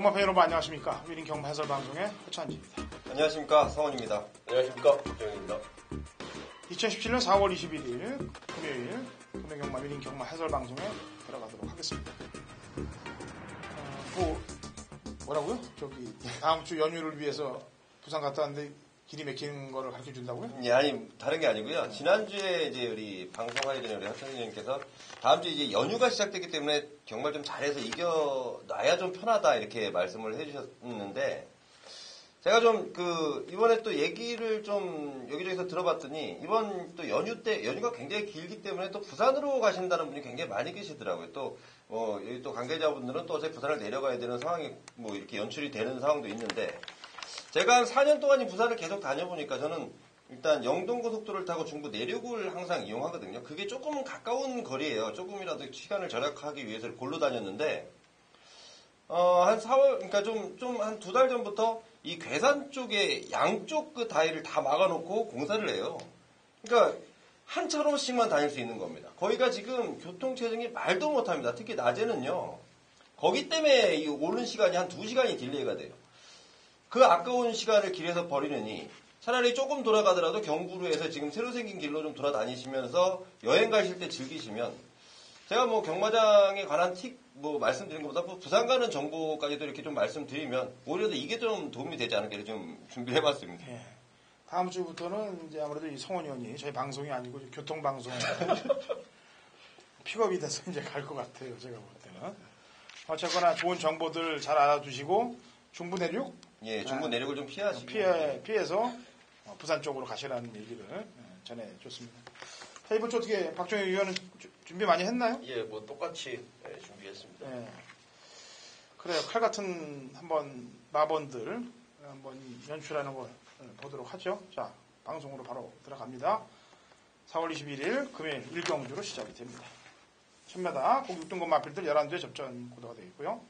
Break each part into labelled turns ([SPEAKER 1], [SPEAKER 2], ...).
[SPEAKER 1] 경마팬 여러분 안녕하십니까. 위닝 경마 해설 방송의 허찬지입니다.
[SPEAKER 2] 안녕하십니까. 성원입니다.
[SPEAKER 3] 안녕하십니까. 박정현입니다.
[SPEAKER 1] 2017년 4월 21일 금요일 금요경마 위닝 경마 해설 방송에 들어가도록 하겠습니다. 뭐라고요? 다음 주 연휴를 위해서 부산 갔다 왔는데 길이 막히는 거를 가르쳐 준다고요?
[SPEAKER 2] 예, 아니, 다른 게 아니고요. 지난주에 이제 우리 방송하게 된 우리 하천님께서 다음 주에 이제 연휴가 시작되기 때문에 정말 좀 잘해서 이겨놔야 좀 편하다 이렇게 말씀을 해주셨는데 제가 좀 이번에 또 얘기를 좀 여기저기서 들어봤더니 이번 또 연휴가 굉장히 길기 때문에 또 부산으로 가신다는 분이 굉장히 많이 계시더라고요. 또, 여기 또 관계자분들은 또 어차피 부산을 내려가야 되는 상황이 이렇게 연출이 되는 상황도 있는데 제가 한 4년 동안 부산을 계속 다녀보니까 저는 일단 영동고속도로를 타고 중부 내륙을 항상 이용하거든요. 그게 조금 가까운 거리예요. 조금이라도 시간을 절약하기 위해서 골로 다녔는데, 한 4월, 그러니까 좀 한 2달 전부터 이 괴산 쪽에 양쪽 그 다이를 다 막아놓고 공사를 해요. 그러니까 한 차로씩만 다닐 수 있는 겁니다. 거기가 지금 교통체증이 말도 못합니다. 특히 낮에는요. 거기 때문에 이 오는 시간이 한 2시간이 딜레이가 돼요. 그 아까운 시간을 길에서 버리느니 차라리 조금 돌아가더라도 경부로에서 지금 새로 생긴 길로 좀 돌아다니시면서 여행 가실 때 즐기시면 제가 경마장에 관한 팁 말씀드린 것보다 부산 가는 정보까지도 이렇게 좀 말씀드리면 오히려 이게 좀 도움이 되지 않을까 좀 준비를 해봤습니다.
[SPEAKER 1] 예. 다음 주부터는 이제 아무래도 이 성원 의원이 저희 방송이 아니고 교통방송 픽업이 돼서 이제 갈 것 같아요. 제가 볼 때는. 어쨌거나 좋은 정보들 잘 알아두시고 중부 내륙?
[SPEAKER 2] 예, 중부 내륙을 좀 피하시고.
[SPEAKER 1] 피해서 부산 쪽으로 가시라는 얘기를 전해줬습니다. 자, 이번 주 어떻게 박정희 의원은 준비 많이 했나요?
[SPEAKER 3] 예, 똑같이 준비했습니다.
[SPEAKER 1] 예. 그래요. 칼 같은 마번들 한번 연출하는 걸 보도록 하죠. 자, 방송으로 바로 들어갑니다. 4월 21일 금요일 1경주로 시작이 됩니다. 1000m 꼭 6등급 마필들 11대 접전 구도가 되어 있고요.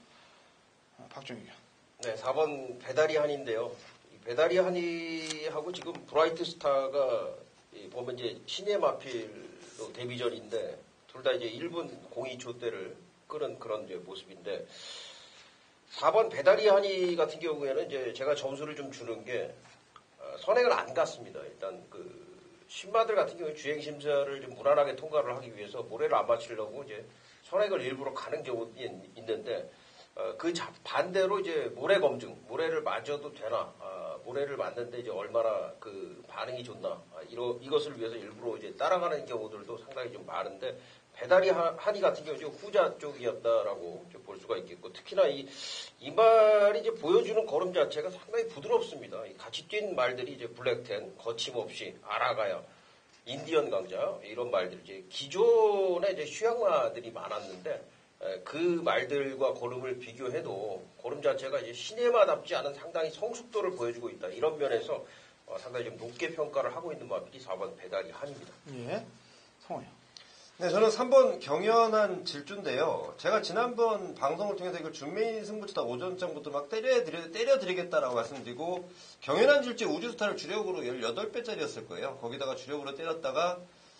[SPEAKER 1] 박정희 의원.
[SPEAKER 3] 네, 4번 배다리 한인데요. 이 배다리 한이하고 지금 브라이트 스타가 보면 이제 신예 마필로 데뷔전인데 둘 다 이제 1분 02초대를 끄는 그런 이제 모습인데 4번 배다리 한이 같은 경우에는 이제 제가 점수를 좀 주는 게 선행을 안 갔습니다. 일단 신마들 같은 경우에 주행 심사를 좀 무난하게 통과를 하기 위해서 모래를 안 맞추려고 이제 선행을 일부러 가는 경우도 있는데 반대로 이제 모래 검증, 모래를 맞아도 되나, 모래를 맞는데 이제 얼마나 반응이 좋나, 이것을 위해서 일부러 이제 따라가는 경우들도 상당히 좀 많은데, 배다리 한이 같은 경우 지금 후자 쪽이었다라고 볼 수가 있겠고, 특히나 이 말이 이제 보여주는 걸음 자체가 상당히 부드럽습니다. 같이 뛴 말들이 이제 블랙텐, 거침없이, 알아가야, 인디언 강자, 이런 말들, 이제 기존에 이제 휴양마들이 많았는데, 그 말들과 걸음을 비교해도 걸음 자체가 이제 시네마답지 않은 상당히 성숙도를 보여주고 있다. 이런 면에서 상당히 좀 높게 평가를 하고 있는 마필이 4번 배다리 한입니다.
[SPEAKER 1] 예, 성호요.
[SPEAKER 2] 네, 저는 3번 경연한 질주인데요. 제가 지난번 방송을 통해서 이걸 준메인 승부처다 오전장부터 막 때려드리겠다라고 말씀드리고 경연한 질주 우주스타를 주력으로 18배짜리였을 거예요. 거기다가 주력으로 때렸다가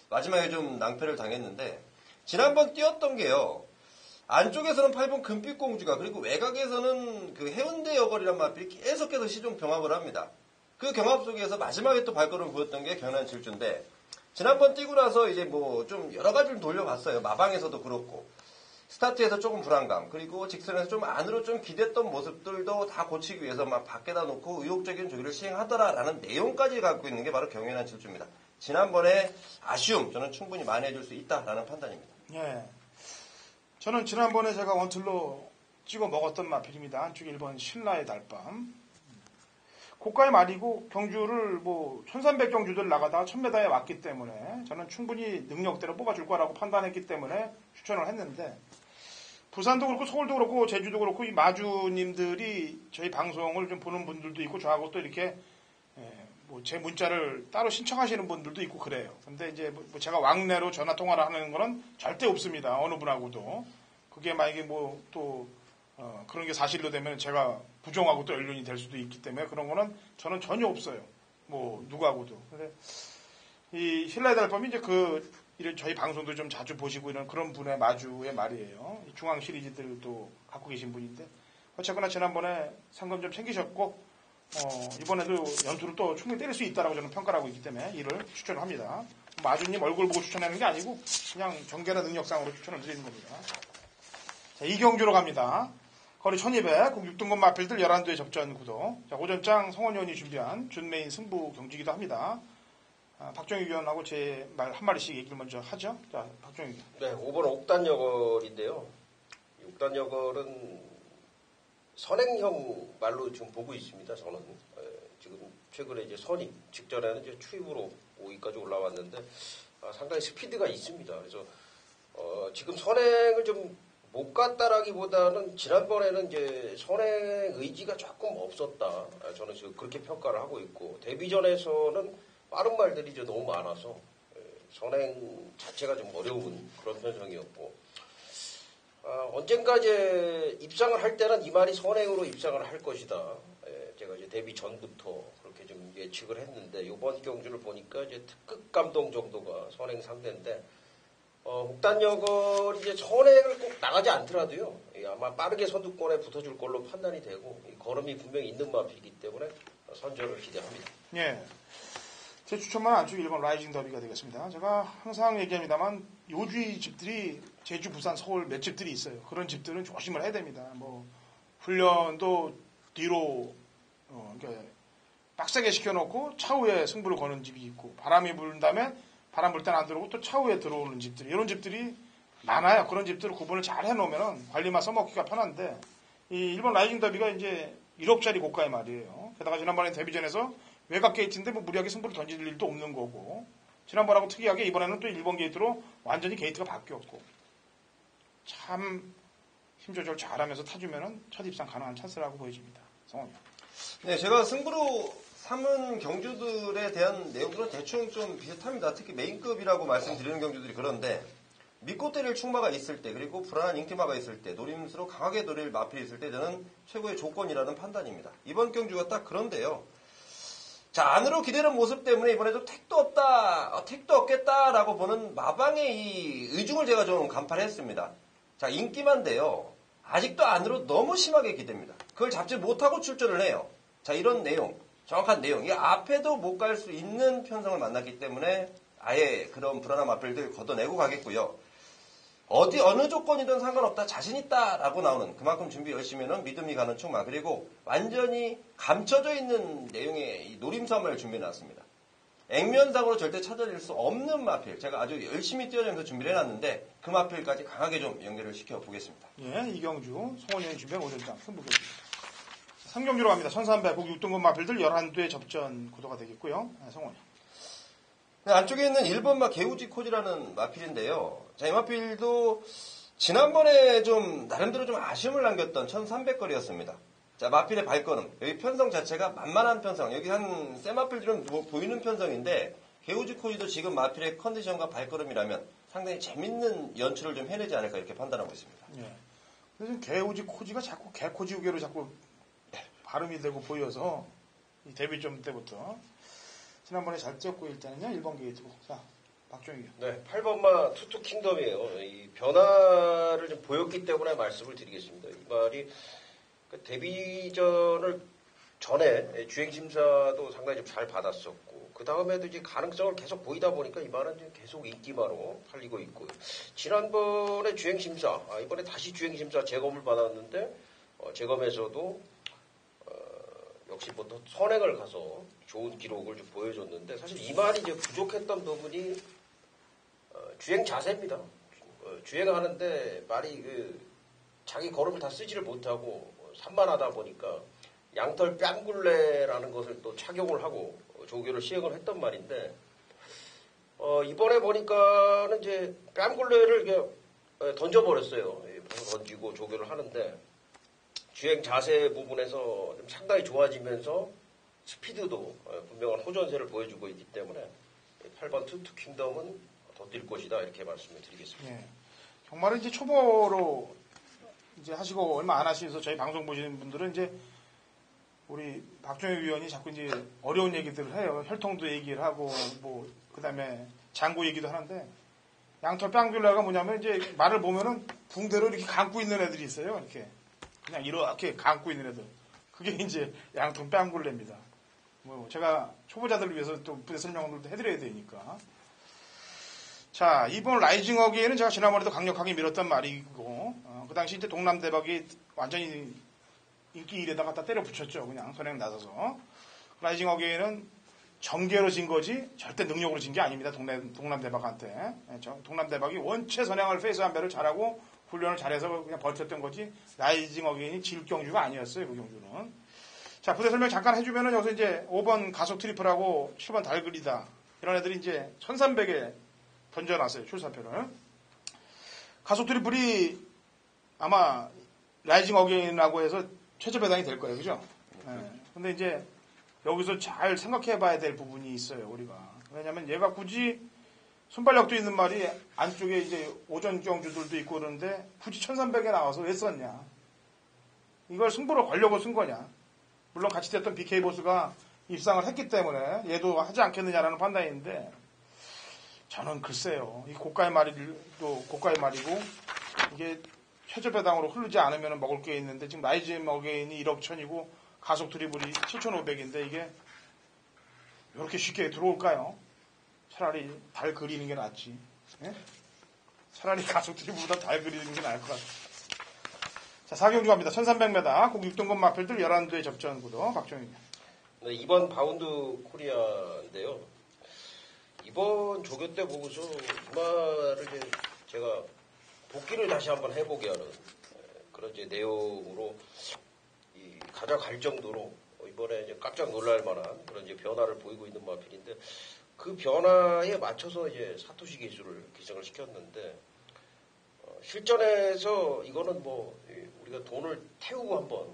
[SPEAKER 2] 마지막에 좀 낭패를 당했는데 지난번 뛰었던 게요. 안쪽에서는 8번 금빛공주가 그리고 외곽에서는 해운대 여걸이란 마필이 계속해서 시종 병합을 합니다. 그 경합 속에서 마지막에 또 발걸음을 보였던 게 경연 질주인데 지난번 뛰고 나서 이제 좀 여러 가지를 돌려봤어요. 마방에서도 그렇고 스타트에서 조금 불안감 그리고 직선에서 좀 안으로 좀 기댔던 모습들도 다 고치기 위해서 막 밖에다 놓고 의욕적인 조기를 시행하더라라는 내용까지 갖고 있는 게 바로 경연한 질주입니다. 지난번에 아쉬움 저는 충분히 만회해줄 수 있다라는 판단입니다.
[SPEAKER 1] 예. 저는 지난번에 제가 원틀로 찍어 먹었던 마필입니다. 한쪽 1번 신라의 달밤. 고가의 말이고 경주를 1300경주들 나가다가 1000m에 왔기 때문에 저는 충분히 능력대로 뽑아줄 거라고 판단했기 때문에 추천을 했는데 부산도 그렇고 서울도 그렇고 제주도 그렇고 이 마주님들이 저희 방송을 좀 보는 분들도 있고 저하고 또 이렇게 제 문자를 따로 신청하시는 분들도 있고 그래요. 근데 이제 제가 왕래로 전화 통화를 하는 거는 절대 없습니다. 어느 분하고도. 그게 만약에 그런 게 사실로 되면 제가 부정하고 또 연륜이 될 수도 있기 때문에 그런 거는 저는 전혀 없어요. 누구하고도. 근데 이 신라의 달밤이 이제 이런 저희 방송도 좀 자주 보시고 이런 그런 분의 마주의 말이에요. 중앙 시리즈들도 갖고 계신 분인데 어쨌거나 지난번에 상금 좀 챙기셨고, 이번에도 연투를 또 충분히 때릴 수 있다라고 저는 평가를 하고 있기 때문에 이를 추천을 합니다. 마주님 얼굴 보고 추천하는 게 아니고 그냥 정계나 능력상으로 추천을 드리는 겁니다. 자, 이경주로 갑니다. 거리 1200, 6등급 마필들 11두의 접전 구도. 자, 오전장 성원 의원이 준비한 준메인 승부 경기이기도 합니다. 박정희 위원하고 제 말 한마디씩 얘기를 먼저 하죠. 자, 박정희 위원.
[SPEAKER 3] 네, 5번 옥단여걸인데요. 옥단여걸은 선행형 말로 지금 보고 있습니다. 저는 지금 최근에 이제 선임 직전에는 이제 추임으로 5위까지 올라왔는데 상당히 스피드가 있습니다. 그래서 지금 선행을 좀 못 갔다라기보다는 지난번에는 이제 선행 의지가 조금 없었다. 저는 지금 그렇게 평가를 하고 있고 데뷔전에서는 빠른 말들이 이제 너무 많아서 선행 자체가 좀 어려운 그런 편성이었고 언젠가 이제 입상을 할 때는 이 말이 선행으로 입상을 할 것이다. 제가 이제 데뷔 전부터 그렇게 좀 예측을 했는데 이번 경주를 보니까 이제 특급 감동 정도가 선행 상대인데 옥단여걸이 이제 선행을 꼭 나가지 않더라도요. 아마 빠르게 선두권에 붙어줄 걸로 판단이 되고 걸음이 분명히 있는 마필이기 때문에 선전을 기대합니다.
[SPEAKER 1] 예. 제 추천만 안쪽 1번 라이징 더비가 되겠습니다. 제가 항상 얘기합니다만 요주의 집들이 제주, 부산, 서울 몇 집들이 있어요. 그런 집들은 조심을 해야 됩니다. 뭐 훈련도 뒤로 그러니까 빡세게 시켜놓고 차후에 승부를 거는 집이 있고 바람이 불는 다음에 바람 불 때는 안 들어오고 또 차후에 들어오는 집들이 이런 집들이 많아요. 그런 집들을 구분을 잘 해놓으면 관리만 써먹기가 편한데 이 1번 라이징 더비가 이제 1억짜리 고가의 말이에요. 게다가 지난번에 데뷔전에서 외곽 게이트인데 뭐 무리하게 승부를 던질 일도 없는 거고 지난번하고 특이하게 이번에는 또 1번 게이트로 완전히 게이트가 바뀌었고 참 힘 조절 잘하면서 타주면은 첫 입상 가능한 찬스라고 보여집니다. 성원이.
[SPEAKER 2] 네, 제가 승부로 삼은 경주들에 대한 내용들은 대충 좀 비슷합니다. 특히 메인급이라고 말씀드리는 경주들이 그런데 믿고 때릴 충마가 있을 때 그리고 불안한 인기마가 있을 때 노림수로 강하게 노릴 마필이 있을 때 저는 최고의 조건이라는 판단입니다. 이번 경주가 딱 그런데요. 자, 안으로 기대는 모습 때문에 이번에도 택도 없다, 택도 없겠다라고 보는 마방의 이 의중을 제가 좀 간파를 했습니다. 자, 인기만데요. 아직도 안으로 너무 심하게 기대입니다. 그걸 잡지 못하고 출전을 해요. 자, 이런 내용, 정확한 내용. 이 앞에도 못 갈 수 있는 편성을 만났기 때문에 아예 그런 불안한 마필들 걷어내고 가겠고요. 어느 조건이든 상관없다, 자신 있다라고 나오는 그만큼 준비 열심히 하면 믿음이 가는 충마 그리고 완전히 감춰져 있는 내용의 이 노림섬을 준비해놨습니다. 액면상으로 절대 찾아낼 수 없는 마필 제가 아주 열심히 뛰어내면서 준비를 해놨는데 그 마필까지 강하게 좀 연결을 시켜보겠습니다.
[SPEAKER 1] 예, 이경주, 송원영이 준비한 오전장 승부겠습니다. 3경주로 갑니다. 1300, 6등급 마필들 11두의 접전 구도가 되겠고요. 성원이.
[SPEAKER 2] 안쪽에 있는 1번마 개우지코지라는 마필인데요. 자, 이 마필도 지난번에 좀 나름대로 좀 아쉬움을 남겼던 1300거리였습니다. 자, 마필의 발걸음. 여기 편성 자체가 만만한 편성. 여기 한 세마필들은 보이는 편성인데 개우지코지도 지금 마필의 컨디션과 발걸음이라면 상당히 재밌는 연출을 좀 해내지 않을까 이렇게 판단하고 있습니다.
[SPEAKER 1] 예. 요즘 개우지코지가 자꾸 개코지우개로 자꾸 발음이 되고 보여서 이 데뷔전 때부터 지난번에 잘 뛰었고 일단은요 1번 게이트고 자 박종희
[SPEAKER 3] 네 8번마 투투 킹덤이에요. 이 변화를 좀 보였기 때문에 말씀을 드리겠습니다. 이 말이 그 데뷔전을 전에 주행심사도 상당히 좀 잘 받았었고 그 다음에도 이제 가능성을 계속 보이다 보니까 이 말은 이제 계속 인기마로 팔리고 있고요. 지난번에 주행심사 이번에 다시 주행심사 재검을 받았는데 재검에서도 역시 뭐 선행을 가서 좋은 기록을 좀 보여줬는데 사실 이 말이 이제 부족했던 부분이 주행 자세입니다. 주행하는데 말이 자기 걸음을 다 쓰지를 못하고 산만하다 보니까 양털 뺨굴레라는 것을 또 착용을 하고 조교를 시행을 했던 말인데 이번에 보니까는 이제 뺨굴레를 던져버렸어요. 던지고 조교를 하는데 주행 자세 부분에서 좀 상당히 좋아지면서 스피드도 분명한 호전세를 보여주고 있기 때문에 8번 투투 킹덤은 더 뛸 것이다 이렇게 말씀을 드리겠습니다.
[SPEAKER 1] 예. 경마를 이제 초보로 이제 하시고 얼마 안 하셔서 저희 방송 보시는 분들은 이제 우리 박종희 위원이 자꾸 이제 어려운 얘기들을 해요. 혈통도 얘기를 하고 뭐 그다음에 장구 얘기도 하는데 양털 뺨굴레가 뭐냐면 이제 말을 보면은 붕대로 이렇게 감고 있는 애들이 있어요. 이렇게 그냥 이렇게 감고 있는 애들. 그게 이제 양통 빼앗굴레입니다. 뭐 제가 초보자들을 위해서 또 부대 설명도 해드려야 되니까. 자, 이번 라이징 어게인은 제가 지난번에도 강력하게 밀었던 말이고, 그 당시 이제 동남대박이 완전히 인기 1에다 갖다 때려 붙였죠. 그냥 선행 나서서. 라이징 어게인은 정계로 진 거지 절대 능력으로 진 게 아닙니다. 동남대박한테. 동남대박이 원체 선행을 페이스 한 배를 잘하고 훈련을 잘해서 그냥 버텼던 거지 라이징 어게인이 질 경주가 아니었어요. 그 경주는. 자, 부대 설명 잠깐 해주면은 여기서 이제 5번 가속 트리플하고 7번 달그리다 이런 애들이 이제 1300에 던져놨어요. 출사표를. 가속 트리플이 아마 라이징 어게인이라고 해서 최저 배당이 될 거예요. 그죠? 네. 근데 이제 여기서 잘 생각해 봐야 될 부분이 있어요. 우리가. 왜냐면 얘가 굳이 순발력도 있는 말이 안쪽에 이제 오전 경주들도 있고 그러는데 굳이 1300에 나와서 왜 썼냐. 이걸 승부로 걸려고 쓴 거냐. 물론 같이 됐던 BK 보스가 입상을 했기 때문에 얘도 하지 않겠느냐라는 판단인데 저는 글쎄요. 이 고가의 말도 고가의 말이고 이게 최저 배당으로 흐르지 않으면 먹을 게 있는데 지금 라이징 어게인이 1억 1000이고 가속 트리블이 7,500인데 이게 이렇게 쉽게 들어올까요? 차라리 달 그리는 게 낫지. 예? 차라리 가속 트리블보다 달 그리는 게 나을 것 같아요. 자, 4경주 갑니다. 1300m 국 6등급 마필들 11두의 접전 구도 박정희.
[SPEAKER 3] 네, 이번 바운드 코리아인데요. 이번 조교 때 보고서 이 말을 이제 제가 복기를 다시 한번 해보게 하는 그런 이제 내용으로 가져갈 정도로 이번에 이제 깜짝 놀랄 만한 그런 이제 변화를 보이고 있는 마필인데 그 변화에 맞춰서 이제 사토시 기술을 기성을 시켰는데 실전에서 이거는 뭐 우리가 돈을 태우고 한번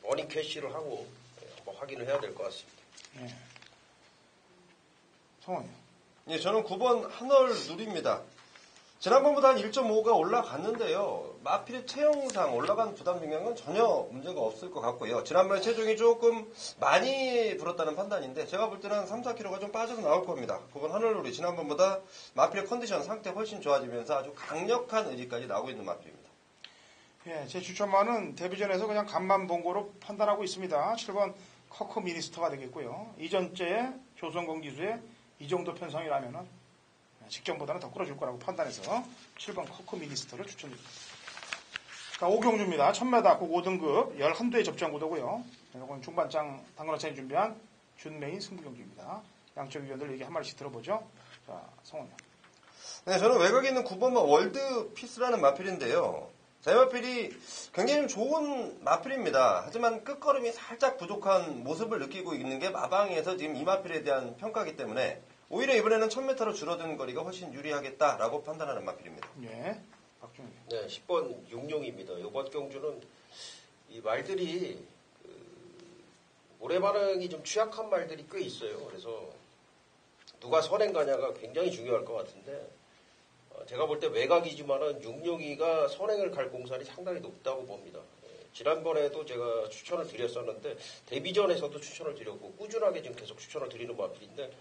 [SPEAKER 3] 머니 캐시를 하고 한번 확인을 해야 될 것 같습니다.
[SPEAKER 1] 예. 성원이요.
[SPEAKER 2] 예, 저는 9번 한월 누리입니다. 지난번보다 한 1.5가 올라갔는데요. 마필의 체형상 올라간 부담 영향은 전혀 문제가 없을 것 같고요. 지난번에 체중이 조금 많이 불었다는 판단인데 제가 볼 때는 3, 4kg가 좀 빠져서 나올 겁니다. 9번 하늘놀이 지난번보다 마필의 컨디션 상태 훨씬 좋아지면서 아주 강력한 의지까지 나오고 있는 마필입니다.
[SPEAKER 1] 예, 제 추천만은 데뷔전에서 그냥 간만 본 거로 판단하고 있습니다. 7번 커커 미니스터가 되겠고요. 이전째의 조선공 기수의 이 정도 편성이라면은 직전보다는 더 끌어줄 거라고 판단해서 7번 커커 미니스터를 추천드립니다. 자, 5경주입니다. 1000m 국 5등급 11두의 접전 구도고요. 이건 중반장 당근어차이 준비한 준메인 승부경주입니다. 양쪽 의견들 얘기 한 마디씩 들어보죠. 자, 성원이요.
[SPEAKER 2] 네, 저는 외곽에 있는 9번만 월드 피스라는 마필인데요. 제 마필이 굉장히 좀 좋은 마필입니다. 하지만 끝걸음이 살짝 부족한 모습을 느끼고 있는 게 마방에서 지금 이 마필에 대한 평가이기 때문에 오히려 이번에는 1000m로 줄어든 거리가 훨씬 유리하겠다라고 판단하는 마필입니다.
[SPEAKER 1] 예, 박종희.
[SPEAKER 3] 네, 10번 육룡입니다. 이번 경주는 이 말들이 모래 반응이 좀 취약한 말들이 꽤 있어요. 그래서 누가 선행 가냐가 굉장히 중요할 것 같은데 제가 볼 때 외곽이지만은 육룡이가 선행을 갈 공산이 상당히 높다고 봅니다. 지난번에도 제가 추천을 드렸었는데 데뷔전에서도 추천을 드렸고 꾸준하게 지금 계속 추천을 드리는 마필인데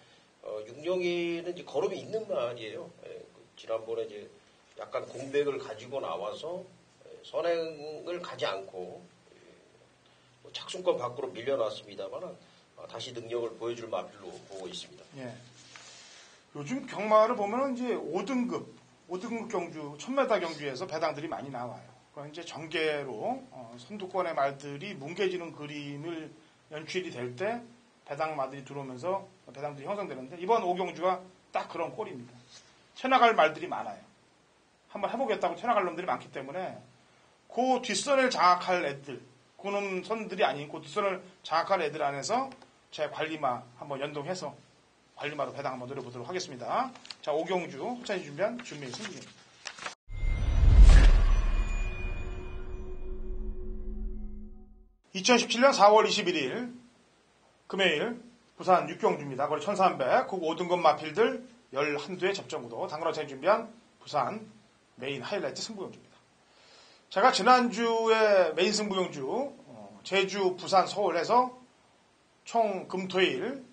[SPEAKER 3] 육룡이는 이제 걸음이 있는 말이에요. 지난번에 이제 약간 공백을 가지고 나와서 선행을 가지 않고 착순권 밖으로 밀려났습니다만 다시 능력을 보여줄 마필로 보고 있습니다.
[SPEAKER 1] 예. 요즘 경마를 보면 이제 5등급 경주, 1000m 경주에서 배당들이 많이 나와요. 그건 이제 정계로 선두권의 말들이 뭉개지는 그림을 연출이 될 때 배당마들이 들어오면서 배당들이 형성되는데 이번 5경주가 딱 그런 꼴입니다. 쳐나갈 말들이 많아요. 한번 해보겠다고 쳐나갈 놈들이 많기 때문에 그 뒷선을 장악할 애들, 그놈 선들이 아닌 그 뒷선을 장악할 애들 안에서 제 관리마 한번 연동해서 관리마로 배당 한번 노려보도록 하겠습니다. 자, 5경주 호찬이 준비한 준비 승부입니다. (2017년 4월 21일) 금요일 부산 6경주입니다. 거리 1300 국 5등급 마필들 11두의 접전구도 당근어차이 준비한 부산 메인 하이라이트 승부경주입니다. 제가 지난주에 메인 승부경주 제주, 부산, 서울에서 총 금토일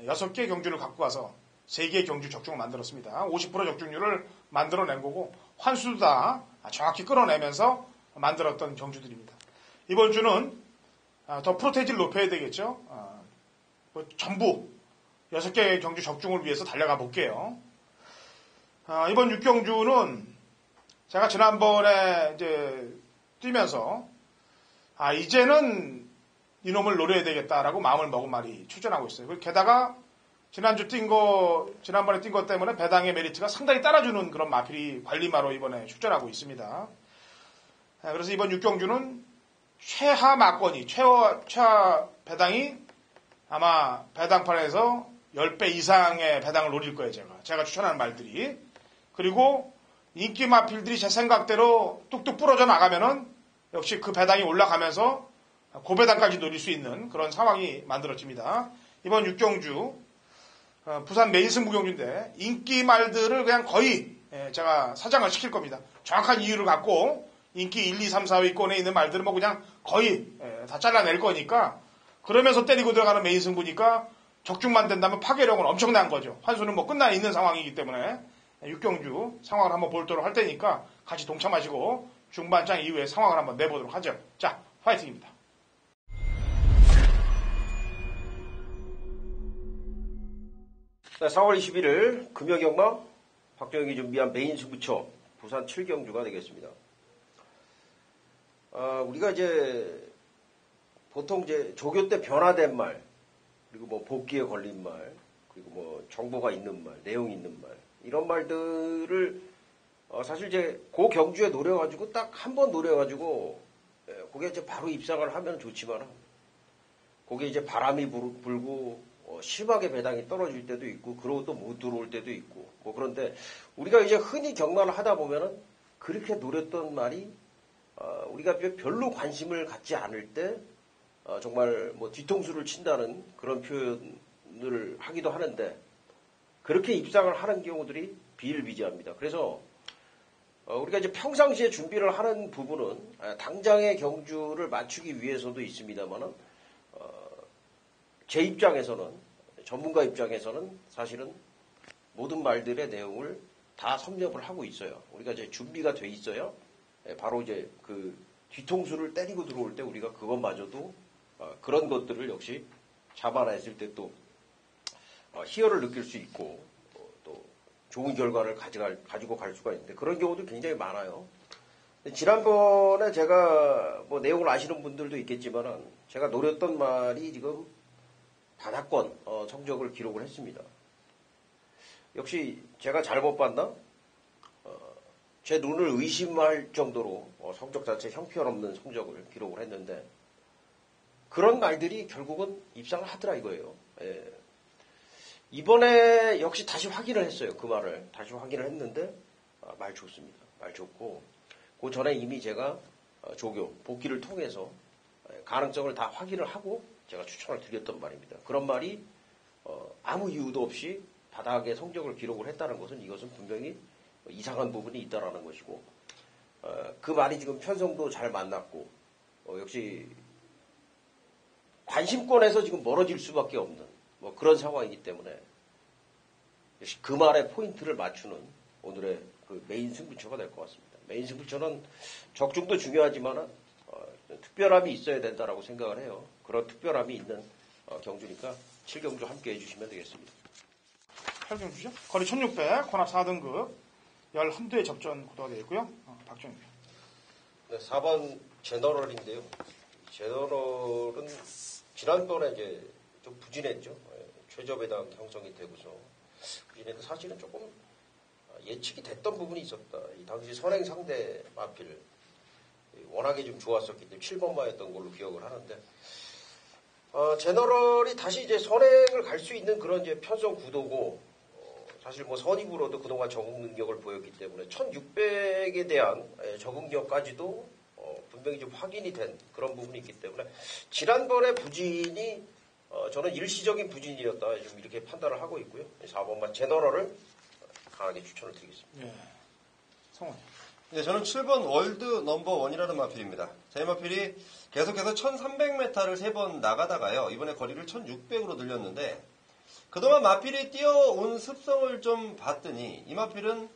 [SPEAKER 1] 6개 경주를 갖고 와서 3개의 경주 적중을 만들었습니다. 50% 적중률을 만들어낸 거고 환수도 다 정확히 끌어내면서 만들었던 경주들입니다. 이번 주는 더 프로테이지를 높여야 되겠죠. 전부 6개의 경주 적중을 위해서 달려가 볼게요. 이번 6경주는 제가 지난번에 이제 뛰면서 이제는 이놈을 노려야 되겠다라고 마음을 먹은 말이 출전하고 있어요. 게다가 지난번에 뛴 것 때문에 배당의 메리트가 상당히 따라주는 그런 마필이 관리마로 이번에 출전하고 있습니다. 그래서 이번 6경주는 최하 마권이, 최하 배당이 아마 배당판에서 10배 이상의 배당을 노릴 거예요, 제가 추천하는 말들이. 그리고 인기 마필들이 제 생각대로 뚝뚝 부러져 나가면은 역시 그 배당이 올라가면서 고배당까지 노릴 수 있는 그런 상황이 만들어집니다. 이번 6경주, 부산 메인 승부 경주인데 인기 말들을 그냥 거의 제가 사장을 시킬 겁니다. 정확한 이유를 갖고 인기 1, 2, 3, 4위권에 있는 말들은 뭐 그냥 거의 다 잘라낼 거니까 그러면서 때리고 들어가는 메인 승부니까 적중만 된다면 파괴력은 엄청난 거죠. 환수는 뭐 끝나 있는 상황이기 때문에 6경주 상황을 한번 보도록 할 테니까 같이 동참하시고 중반장 이후에 상황을 한번 내보도록 하죠. 자, 파이팅입니다.
[SPEAKER 3] 네, 4월 21일 금요경마 박정혁이 준비한 메인 승부처 부산 7경주가 되겠습니다. 우리가 이제 보통 이제 조교 때 변화된 말, 그리고 뭐 복귀에 걸린 말, 그리고 뭐 정보가 있는 말, 내용 있는 말, 이런 말들을 사실 이제 그 경주에 노려가지고 딱 한 번 노려가지고 그게 이제 바로 입상을 하면 좋지만 그게 이제 바람이 불고 심하게 배당이 떨어질 때도 있고 그러고 또 못 들어올 때도 있고 뭐 그런데 우리가 이제 흔히 경마를 하다 보면은 그렇게 노렸던 말이 우리가 별로 관심을 갖지 않을 때 정말 뭐 뒤통수를 친다는 그런 표현을 하기도 하는데 그렇게 입상을 하는 경우들이 비일비재합니다. 그래서 우리가 이제 평상시에 준비를 하는 부분은 당장의 경주를 맞추기 위해서도 있습니다만은 제 입장에서는 전문가 입장에서는 사실은 모든 말들의 내용을 다 섭렵을 하고 있어요. 우리가 이제 준비가 돼 있어요. 바로 이제 그 뒤통수를 때리고 들어올 때 우리가 그것마저도 그런 것들을 역시 잡아냈을 때 또 희열을 느낄 수 있고 또 좋은 결과를 가지고 갈 수가 있는데 그런 경우도 굉장히 많아요. 지난번에 제가 뭐 내용을 아시는 분들도 있겠지만은 제가 노렸던 말이 지금 바닥권 성적을 기록을 했습니다. 역시 제가 잘못 봤나? 제 눈을 의심할 정도로 성적 자체 형편없는 성적을 기록을 했는데 그런 말들이 결국은 입상을 하더라 이거예요. 예. 이번에 역시 다시 확인을 했어요. 그 말을 다시 확인을 했는데 말 좋습니다. 말 좋고 그 전에 이미 제가 조교 복귀를 통해서 가능성을 다 확인을 하고 제가 추천을 드렸던 말입니다. 그런 말이 아무 이유도 없이 바닥에 성적을 기록을 했다는 것은 이것은 분명히 이상한 부분이 있다라는 것이고 그 말이 지금 편성도 잘 만났고 역시 관심권에서 지금 멀어질 수밖에 없는 뭐 그런 상황이기 때문에 역시 그 말의 포인트를 맞추는 오늘의 그 메인 승부처가 될 것 같습니다. 메인 승부처는 적중도 중요하지만 특별함이 있어야 된다라고 생각을 해요. 그런 특별함이 있는 경주니까 7경주 함께 해주시면 되겠습니다.
[SPEAKER 1] 8경주죠. 거리 1600, 혼합 4등급 11대의 접전 구도가 되어 있고요. 박정희.
[SPEAKER 3] 네, 4번 제너럴인데요. 제너럴은 지난번에 이제 좀 부진했죠. 최저배당 형성이 되고서 부진했는데 사실은 조금 예측이 됐던 부분이 있었다. 이 당시 선행 상대 마필 워낙에 좀 좋았었기 때문에 7번마였던 걸로 기억을 하는데 제너럴이 다시 이제 선행을 갈 수 있는 그런 이제 편성 구도고 사실 뭐 선입으로도 그동안 적응 능력을 보였기 때문에 1600에 대한 적응력까지도 분명히 좀 확인이 된 그런 부분이 있기 때문에 지난번에 부진이 저는 일시적인 부진이었다 좀 이렇게 판단을 하고 있고요. 4번만 제너럴을 강하게 추천을 드리겠습니다.
[SPEAKER 1] 예. 성원.
[SPEAKER 2] 네, 저는 7번 월드 넘버 원이라는 마필입니다. 제 마필이 계속해서 1300m를 3번 나가다가요. 이번에 거리를 1600으로 늘렸는데 그동안 마필이 뛰어온 습성을 좀 봤더니 이 마필은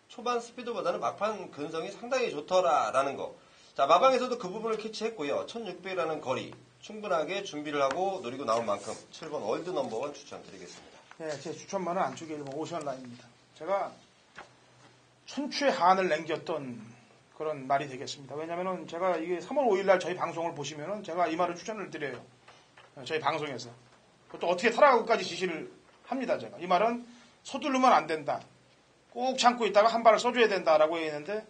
[SPEAKER 2] 초반 스피드보다는 막판 근성이 상당히 좋더라라는 거. 자, 마방에서도 그 부분을 캐치했고요. 1600이라는 거리 충분하게 준비를 하고 노리고 나온 만큼 7번 월드 넘버원 추천드리겠습니다.
[SPEAKER 1] 네, 제 추천만은 안쪽에 1번 오션라인입니다. 제가 천추의 한을 남겼던 그런 말이 되겠습니다. 왜냐면은 제가 이게 3월 5일 날 저희 방송을 보시면은 제가 이 말을 추천을 드려요. 저희 방송에서. 또 어떻게 타라고까지 지시를 합니다, 제가. 이 말은 서두르면 안 된다. 꾹 참고 있다가 한 발을 써줘야 된다라고 했는데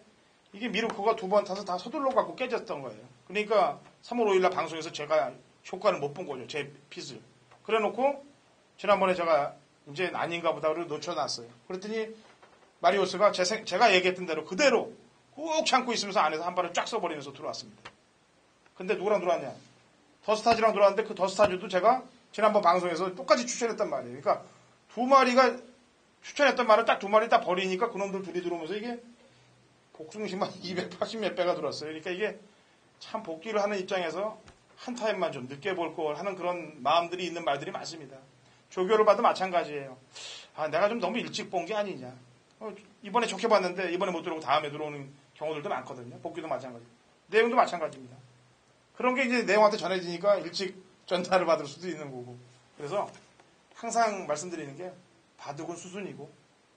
[SPEAKER 1] 이게 미루코가 2번 타서 다 서둘러 갖고 깨졌던 거예요. 그러니까 3월 5일 날 방송에서 제가 효과를 못 본 거죠. 제 핏을. 그래 놓고 지난번에 제가 이제 아닌가 보다 그러고 놓쳐놨어요. 그랬더니 마리오스가 제가 얘기했던 대로 그대로 꾹 참고 있으면서 안에서 한 발을 쫙 써버리면서 들어왔습니다. 근데 누구랑 들어왔냐? 더스타즈랑 들어왔는데 그 더스타즈도 제가 지난번 방송에서 똑같이 추천했단 말이에요. 그러니까 2마리가 추천했던 말을 딱 2마리 딱 버리니까 그놈들 둘이 들어오면서 이게 복숭심만 280 몇 배가 들었어요. 그러니까 이게 참 복귀를 하는 입장에서 한 타임만 좀 늦게 볼 걸 하는 그런 마음들이 있는 말들이 많습니다. 조교를 봐도 마찬가지예요. 아, 내가 좀 너무 일찍 본 게 아니냐. 이번에 좋게 봤는데 이번에 못 들어오고 다음에 들어오는 경우들도 많거든요. 복귀도 마찬가지. 내용도 마찬가지입니다. 그런 게 이제 내용한테 전해지니까 일찍 전달을 받을 수도 있는 거고. 그래서 항상 말씀드리는 게 바둑은 수순이고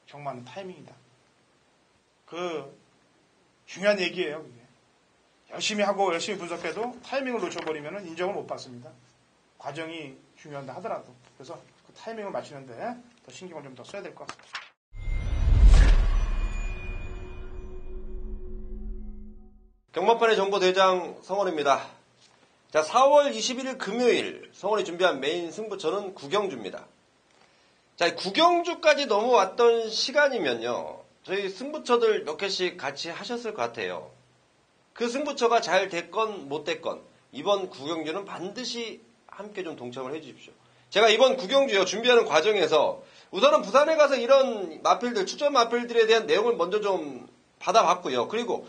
[SPEAKER 1] 경마는 타이밍이다. 그 중요한 얘기예요. 그게. 열심히 하고 열심히 분석해도 타이밍을 놓쳐버리면 인정을 못 받습니다. 과정이 중요한다 하더라도. 그래서 그 타이밍을 맞추는데 더 신경을 좀 더 써야 될 것 같습니다.
[SPEAKER 2] 경마판의 정보대장 성원입니다. 자, 4월 21일 금요일 성원이 준비한 메인 승부처는 구경주입니다. 자, 구경주까지 넘어왔던 시간이면요. 저희 승부처들 몇 개씩 같이 하셨을 것 같아요. 그 승부처가 잘 됐건 못 됐건 이번 구경주는 반드시 함께 좀 동참을 해 주십시오. 제가 이번 구경주요 준비하는 과정에서 우선은 부산에 가서 이런 마필들, 추천 마필들에 대한 내용을 먼저 좀 받아봤고요. 그리고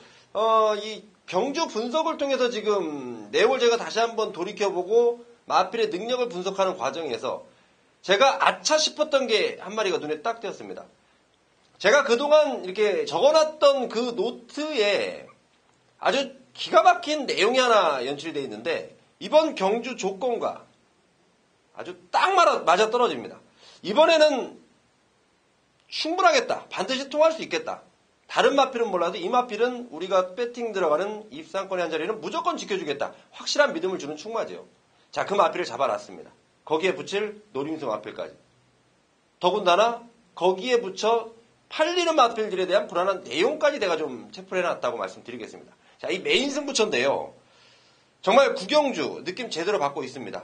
[SPEAKER 2] 이 경주 분석을 통해서 지금 내용을 제가 다시 한번 돌이켜보고 마필의 능력을 분석하는 과정에서 제가 아차 싶었던 게 한 마리가 눈에 딱 띄었습니다. 제가 그동안 이렇게 적어놨던 그 노트에 아주 기가 막힌 내용이 하나 연출되어 있는데 이번 경주 조건과 아주 딱 맞아 떨어집니다. 이번에는 충분하겠다. 반드시 통할 수 있겠다. 다른 마필은 몰라도 이 마필은 우리가 배팅 들어가는 입상권의 한 자리는 무조건 지켜주겠다. 확실한 믿음을 주는 충마죠. 자, 그 마필을 잡아놨습니다. 거기에 붙일 노림수 마필까지. 더군다나 거기에 붙여 팔리는 마필들에 대한 불안한 내용까지 내가 좀 체포를 해놨다고 말씀드리겠습니다. 자, 이 메인 승부처인데요. 정말 구경주 느낌 제대로 받고 있습니다.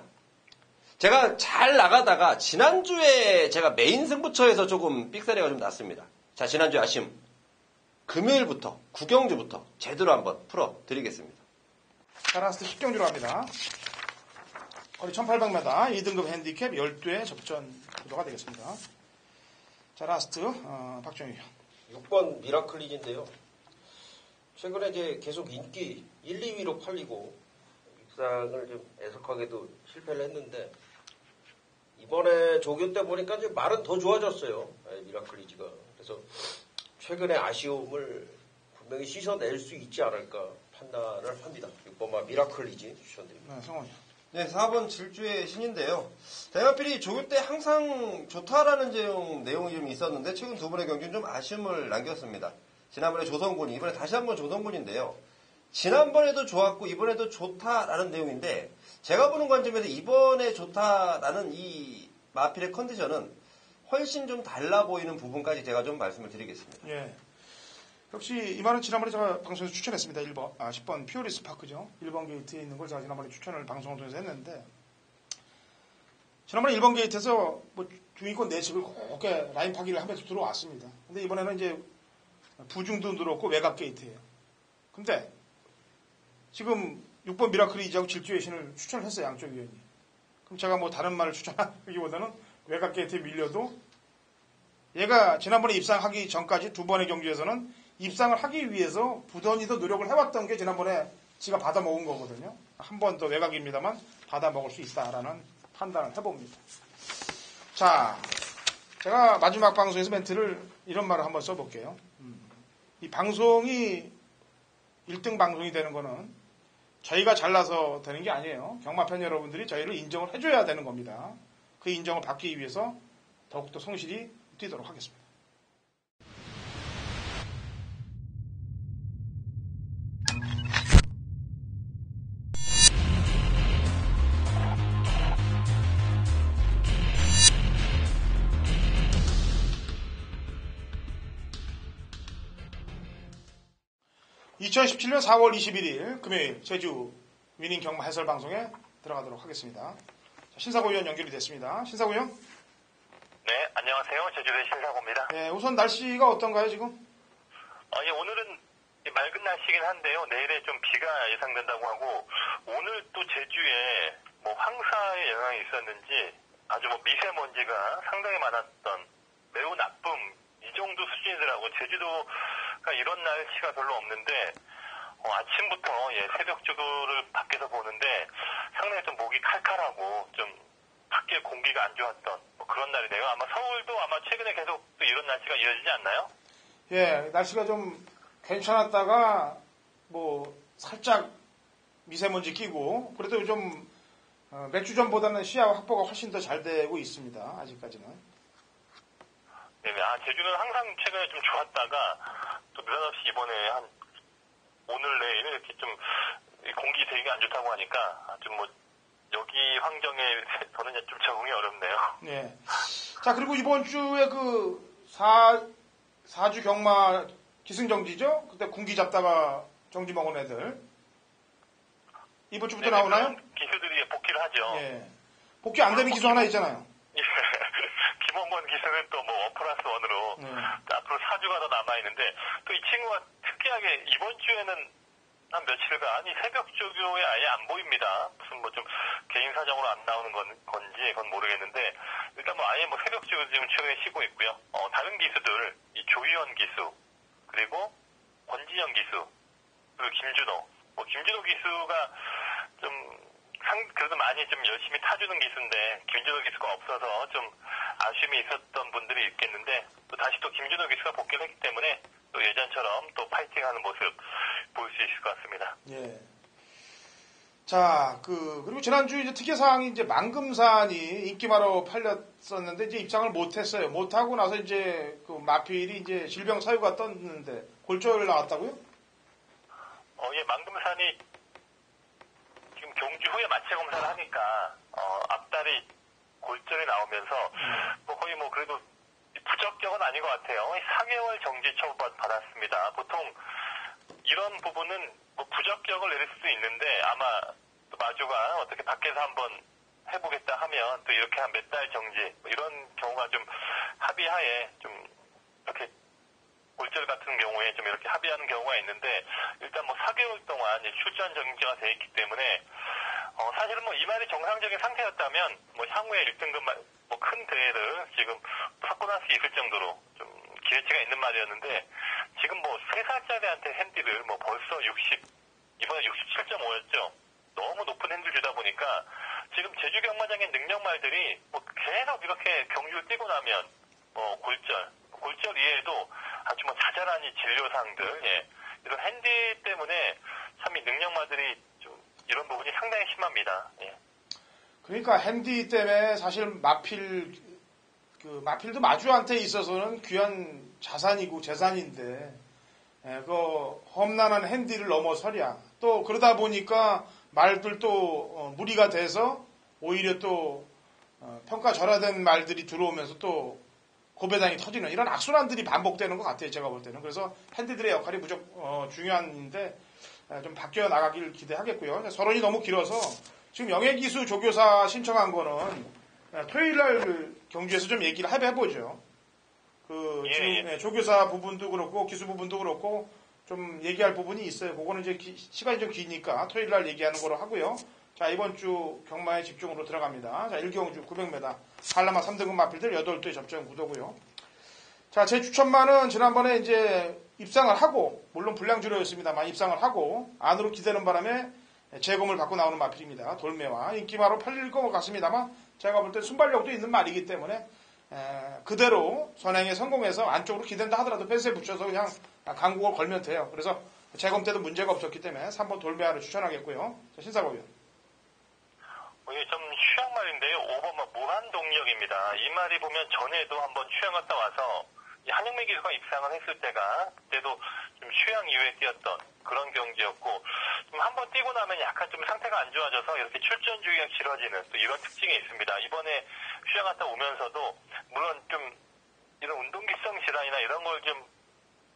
[SPEAKER 2] 제가 잘 나가다가 지난주에 제가 메인 승부처에서 조금 삑사리가 좀 났습니다. 자, 지난주에 아쉬움. 금요일부터 구경주부터 제대로 한번 풀어드리겠습니다.
[SPEAKER 1] 자, 라스트 10경주로 합니다. 거리 1800m 2등급 핸디캡 12회 접전 구도가 되겠습니다. 자, 라스트 박정희
[SPEAKER 3] 6번 미라클리지인데요. 최근에 이제 계속 인기 1, 2위로 팔리고 입상을 좀 애석하게도 실패를 했는데 이번에 조교 때 보니까 이제 말은 더 좋아졌어요. 미라클리지가. 그래서 최근의 아쉬움을 분명히 씻어낼 수 있지 않을까 판단을 합니다. 6번마 미라클리지 추천드립니다.
[SPEAKER 1] 네, 성원이요.
[SPEAKER 2] 네, 4번 질주의 신인데요. 대마필이 조교 때 항상 좋다라는 내용이 좀 있었는데 최근 두 번의 경기는 좀 아쉬움을 남겼습니다. 지난번에 조성군이, 이번에 다시 한번 조성군인데요. 지난번에도 좋았고 이번에도 좋다라는 내용인데 제가 보는 관점에서 이번에 좋다라는 이 마필의 컨디션은 훨씬 좀 달라 보이는 부분까지 제가 좀 말씀을 드리겠습니다.
[SPEAKER 1] 예. 역시 이번은 지난번에 제가 방송에서 추천했습니다. 10번 피오리스 파크죠. 1번 게이트에 있는 걸 제가 지난번에 추천을 방송을 통해서 했는데 지난번에 1번 게이트에서 뭐 중위권 내식을 곱게 라인 파기를 하면서 들어왔습니다. 근데 이번에는 이제 부중도 들어왔고 외곽 게이트예요. 근데 지금 6번 미라클리지하고 질주의 신을 추천을 했어요. 양쪽 위원이. 그럼 제가 뭐 다른 말을 추천하기보다는 외곽 게이트에 밀려도 얘가 지난번에 입상하기 전까지 두 번의 경기에서는 입상을 하기 위해서 부단히도 노력을 해왔던 게 지난번에 지가 받아먹은 거거든요. 한 번 더 외곽입니다만 받아먹을 수 있다라는 판단을 해봅니다. 자, 제가 마지막 방송에서 멘트를 이런 말을 한번 써볼게요. 이 방송이 1등 방송이 되는 거는 저희가 잘나서 되는 게 아니에요. 경마팬 여러분들이 저희를 인정을 해줘야 되는 겁니다. 그 인정을 받기 위해서 더욱더 성실히 뛰도록 하겠습니다. (2017년 4월 21일) 금요일 제주 위닝 경마 해설 방송에 들어가도록 하겠습니다. 신사고 의원 연결이 됐습니다. 신사고 의원.
[SPEAKER 4] 네, 안녕하세요. 제주도의 신사고입니다.
[SPEAKER 1] 네, 우선 날씨가 어떤가요, 지금?
[SPEAKER 4] 예, 오늘은 맑은 날씨긴 한데요. 내일에 좀 비가 예상된다고 하고, 오늘 또 제주에 뭐 황사의 영향이 있었는지 아주 뭐 미세먼지가 상당히 많았던 매우 나쁨 이 정도 수준이더라고. 제주도가 이런 날씨가 별로 없는데, 아침부터 새벽 주도를 밖에서 보는데 상당히 좀 목이 칼칼하고 좀 밖에 공기가 안 좋았던 뭐 그런 날이네요. 아마 서울도 아마 최근에 계속 또 이런 날씨가 이어지지 않나요?
[SPEAKER 1] 예, 날씨가 좀 괜찮았다가 뭐 살짝 미세먼지 끼고 그래도 좀 몇 주 전보다는 시야 확보가 훨씬 더 잘 되고 있습니다. 아직까지는.
[SPEAKER 4] 네, 제주는 항상 최근에 좀 좋았다가 또 느닷없이 이번에 한 오늘 내일 이렇게 좀 공기 되게 안 좋다고 하니까 좀 뭐 여기 환경에 저는 좀 적응이 어렵네요.
[SPEAKER 1] 예. 자, 그리고 이번 주에 그 4주 경마 기승정지죠? 그때 군기 잡다가 정지 먹은 애들. 이번 주부터 나오나요?
[SPEAKER 4] 기수들이 복귀를 하죠.
[SPEAKER 1] 예. 복귀 안 되는 기수 하나 있잖아요.
[SPEAKER 4] 예. 김원건 기수는 또 뭐 플러스 원으로 앞으로 4주가 더 남아있는데 또 이 친구가 특이하게 이번 주에는 한 며칠간 이 새벽 조교에 아예 안 보입니다. 무슨 뭐 좀 개인 사정으로 안 나오는 건지 그건 모르겠는데 일단 뭐 아예 뭐 새벽 조교 지금 최근에 쉬고 있고요. 다른 기수들 이 조희원 기수 그리고 권진영 기수 그리고 김준호 김준호 기수가 좀 그래도 많이 좀 열심히 타주는 기수인데 김준호 기수가 없어서 좀 아쉬움이 있었던 분들이 있겠는데 또 다시 또 김준호 기수가 복귀를 했기 때문에 또 예전처럼 또 파이팅하는 모습 볼 수 있을 것 같습니다.
[SPEAKER 1] 예. 자, 그리고 지난주 이제 특이 사항이 이제 망금산이 인기마로 팔렸었는데 이제 입장을 못했어요. 못하고 나서 이제 그 마필이 이제 질병 사유가 떴는데 골절 나왔다고요?
[SPEAKER 4] 예, 망금산이 지금 경주 후에 마체 검사를 하니까 앞다리 골절이 나오면서 뭐 거의 뭐 그래도 부적격은 아닌 것 같아요. 4개월 정지 처분 받았습니다. 보통 이런 부분은 뭐 부적격을 내릴 수도 있는데 아마 또 마주가 어떻게 밖에서 한번 해보겠다 하면 또 이렇게 한 몇 달 정지 뭐 이런 경우가 좀 합의하에 좀 이렇게 골절 같은 경우에 좀 이렇게 합의하는 경우가 있는데 일단 뭐 4개월 동안 출전 정지가 돼 있기 때문에 사실은 뭐 이 말이 정상적인 상태였다면 뭐 향후에 1등급 뭐 큰 대회를 지금 사고 날 수 있을 정도로 좀 기회치가 있는 말이었는데 지금 뭐 3살짜리한테 핸디를 뭐 벌써 이번에 67.5였죠. 너무 높은 핸디를 주다 보니까 지금 제주 경마장의 능력말들이 뭐 계속 이렇게 경주를 뛰고 나면 골절 이외에도 아주 뭐 자잘한 이 진료사항들 이런 핸디 때문에 참 이 능력말들이 좀 이런 부분이 상당히 심합니다. 예.
[SPEAKER 1] 그러니까 핸디 때문에 사실 마필도 마주한테 있어서는 귀한 자산이고 재산인데, 그 험난한 핸디를 넘어서랴. 또 그러다 보니까 말들도 무리가 돼서 오히려 또 평가절하된 말들이 들어오면서 또 고배당이 터지는 이런 악순환들이 반복되는 것 같아요. 제가 볼 때는. 그래서 핸디들의 역할이 무척 중요한데 좀 바뀌어 나가길 기대하겠고요. 서론이 너무 길어서 지금 영예기수 조교사 신청한 거는 토요일날 경주에서 좀 얘기를 해보죠. 지금 조교사 부분도 그렇고 기수 부분도 그렇고 좀 얘기할 부분이 있어요. 그거는 이제 시간이 좀 기니까 토요일날 얘기하는 거로 하고요. 자, 이번 주 경마에 집중으로 들어갑니다. 자, 1경주 900m 한라마 3등급 마필들 8대 접전 구도고요. 자, 제 추천마는 지난번에 이제 입상을 하고 물론 불량주로였습니다만 입상을 하고 안으로 기대는 바람에 재검을 받고 나오는 마필입니다. 돌매와 인기마로 팔릴 것 같습니다만 제가 볼 때 순발력도 있는 말이기 때문에 그대로 선행에 성공해서 안쪽으로 기댄다 하더라도 펜스에 붙여서 그냥 강국을 걸면 돼요. 그래서 재검 때도 문제가 없었기 때문에 3번 돌베아를 추천하겠고요. 자, 신사고 의원.
[SPEAKER 4] 이게 좀 취향 말인데요. 5번 무한동력입니다. 이 말이 보면 전에도 한번 취향 갔다 와서 한영민 기수가 입상을 했을 때가 그때도 좀 취향 이후에 뛰었던 그런 경기였고 좀 한번 뛰고 나면 약간 좀 상태가 안 좋아져서 이렇게 출전 주기가 길어지는 또 이런 특징이 있습니다. 이번에 취향 갔다 오면서도 물론 좀 이런 운동기성 질환이나 이런 걸 좀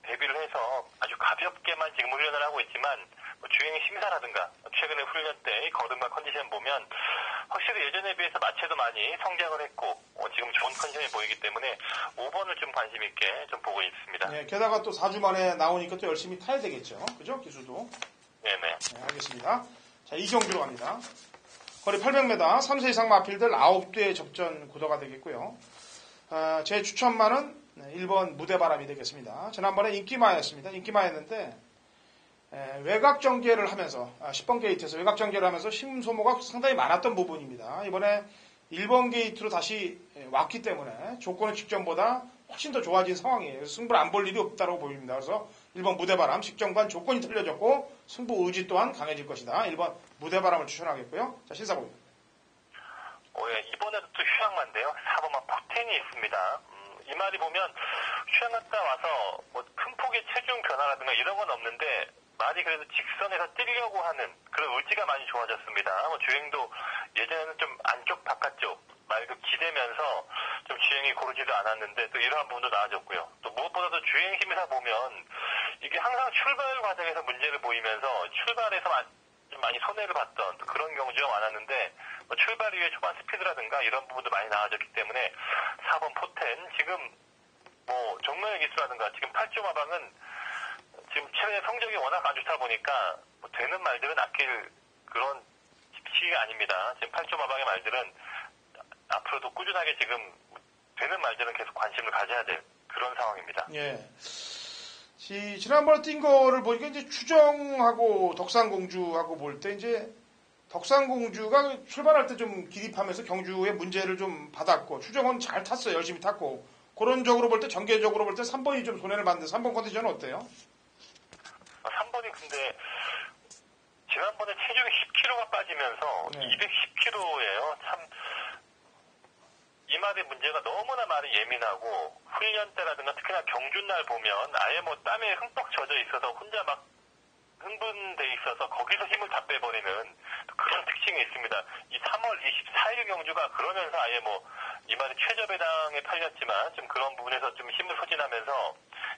[SPEAKER 4] 대비를 해서 아주 가볍게만 지금 훈련을 하고 있지만 주행 심사라든가 최근에 훈련 때 걸음과 컨디션 보면 확실히 예전에 비해서 마체도 많이 성장을 했고 지금 좋은 컨디션이 보이기 때문에 5번을 좀 관심 있게 좀 보고 있습니다.
[SPEAKER 1] 네, 게다가 또 4주 만에 나오니까 또 열심히 타야 되겠죠. 그죠? 기수도.
[SPEAKER 4] 네네.
[SPEAKER 1] 네, 알겠습니다. 자, 이경주로 갑니다. 거리 800m, 3세 이상 마필들 9대 접전 구도가 되겠고요. 제 추천만은 1번 무대바람이 되겠습니다. 지난번에 인기마였습니다. 인기마였는데 외곽 전개를 하면서 10번 게이트에서 외곽 전개를 하면서 심소모가 상당히 많았던 부분입니다. 이번에 1번 게이트로 다시 왔기 때문에 조건은 직전보다 훨씬 더 좋아진 상황이에요. 승부를 안 볼 일이 없다고 보입니다. 그래서 1번 무대바람, 직전과 조건이 틀려졌고 승부 의지 또한 강해질 것이다. 1번 무대바람을 추천하겠고요. 자, 신사고요.
[SPEAKER 4] 예, 이번에도 또 휴양만인데요. 4번만 포텐이 있습니다. 이 말이 보면 휴양 갔다 와서 뭐 큰 폭의 체중 변화라든가 이런 건 없는데 말이 그래도 직선에서 뛰려고 하는 그런 의지가 많이 좋아졌습니다. 주행도 예전에는 좀 안쪽 바깥쪽 말그 기대면서 좀 주행이 고르지도 않았는데 또 이러한 부분도 나아졌고요. 또 무엇보다도 주행 심사 보면 이게 항상 출발 과정에서 문제를 보이면서 출발에서 좀 많이 손해를 봤던 그런 경주가 많았는데 출발 이후에 초반 스피드라든가 이런 부분도 많이 나아졌기 때문에 4번 포텐 지금 정면의 기수라든가 지금 8조 마방은 지금 최근에 성적이 워낙 안 좋다 보니까 되는 말들은 아낄 그런 시기가 아닙니다. 지금 8조 마방의 말들은 앞으로도 꾸준하게 지금 되는 말들은 계속 관심을 가져야 될 그런 상황입니다.
[SPEAKER 1] 예. 지난번에 뛴 거를 보니까 이제 추정하고 덕산공주하고 볼 때 이제 덕산공주가 출발할 때 좀 기립하면서 경주에 문제를 좀 받았고 추정은 잘 탔어요. 열심히 탔고 그런적으로 볼 때 전개적으로 볼 때 3번이 좀 손해를 봤는데 3번 컨디션은 어때요?
[SPEAKER 4] 3번이 근데 지난번에 체중이 10kg가 빠지면서 210kg예요. 참 이 말의 문제가 너무나 많이 예민하고 훈련 때라든가 특히나 경주날 보면 아예 땀에 흠뻑 젖어 있어서 혼자 막 흥분돼 있어서 거기서 힘을 다 빼버리는 그런 특징이 있습니다. 이 3월 24일 경주가 그러면서 아예 이 말이 최저배당에 팔렸지만 좀 그런 부분에서 좀 힘을 소진하면서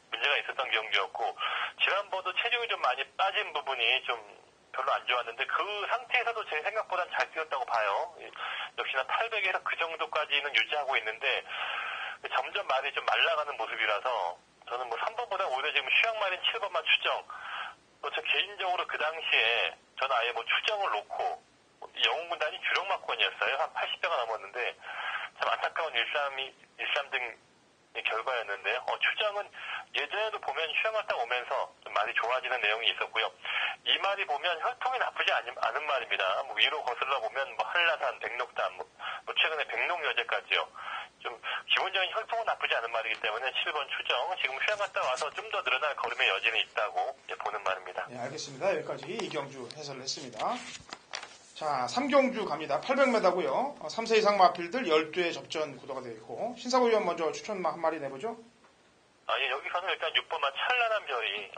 [SPEAKER 4] 문제가 있었던 경주였고 지난번도 체중이 좀 많이 빠진 부분이 좀 별로 안 좋았는데 그 상태에서도 제 생각보다는 잘 뛰었다고 봐요. 역시나 800에서 그 정도까지는 유지하고 있는데 점점 말이 좀 말라가는 모습이라서 저는 3번보다 오히려 지금 휴양말인 7번만 추정. 저 개인적으로 그 당시에 저는 아예 추정을 놓고 영웅군단이 주력마권이었어요. 한 80대가 넘었는데 참 안타까운 1-3등 결과였는데요. 추정은 예전에도 보면 휴양 갔다 오면서 좀 말이 좋아지는 내용이 있었고요. 이 말이 보면 혈통이 나쁘지 않은 말입니다. 위로 거슬러 보면 한라산, 백록담, 최근에 백록여제까지요. 좀 기본적인 혈통은 나쁘지 않은 말이기 때문에 7번 추정. 지금 휴양 갔다 와서 좀 더 늘어날 걸음의 여지는 있다고 보는 말입니다.
[SPEAKER 1] 네, 알겠습니다. 여기까지 이경주 해설을 했습니다. 자, 3경주 갑니다. 800m고요. 3세 이상 마필들 12회 접전 구도가 되어 있고 신사고 의원 먼저 추천 한 마리 내보죠.
[SPEAKER 4] 예, 여기서는 일단 6번만 찬란한 별이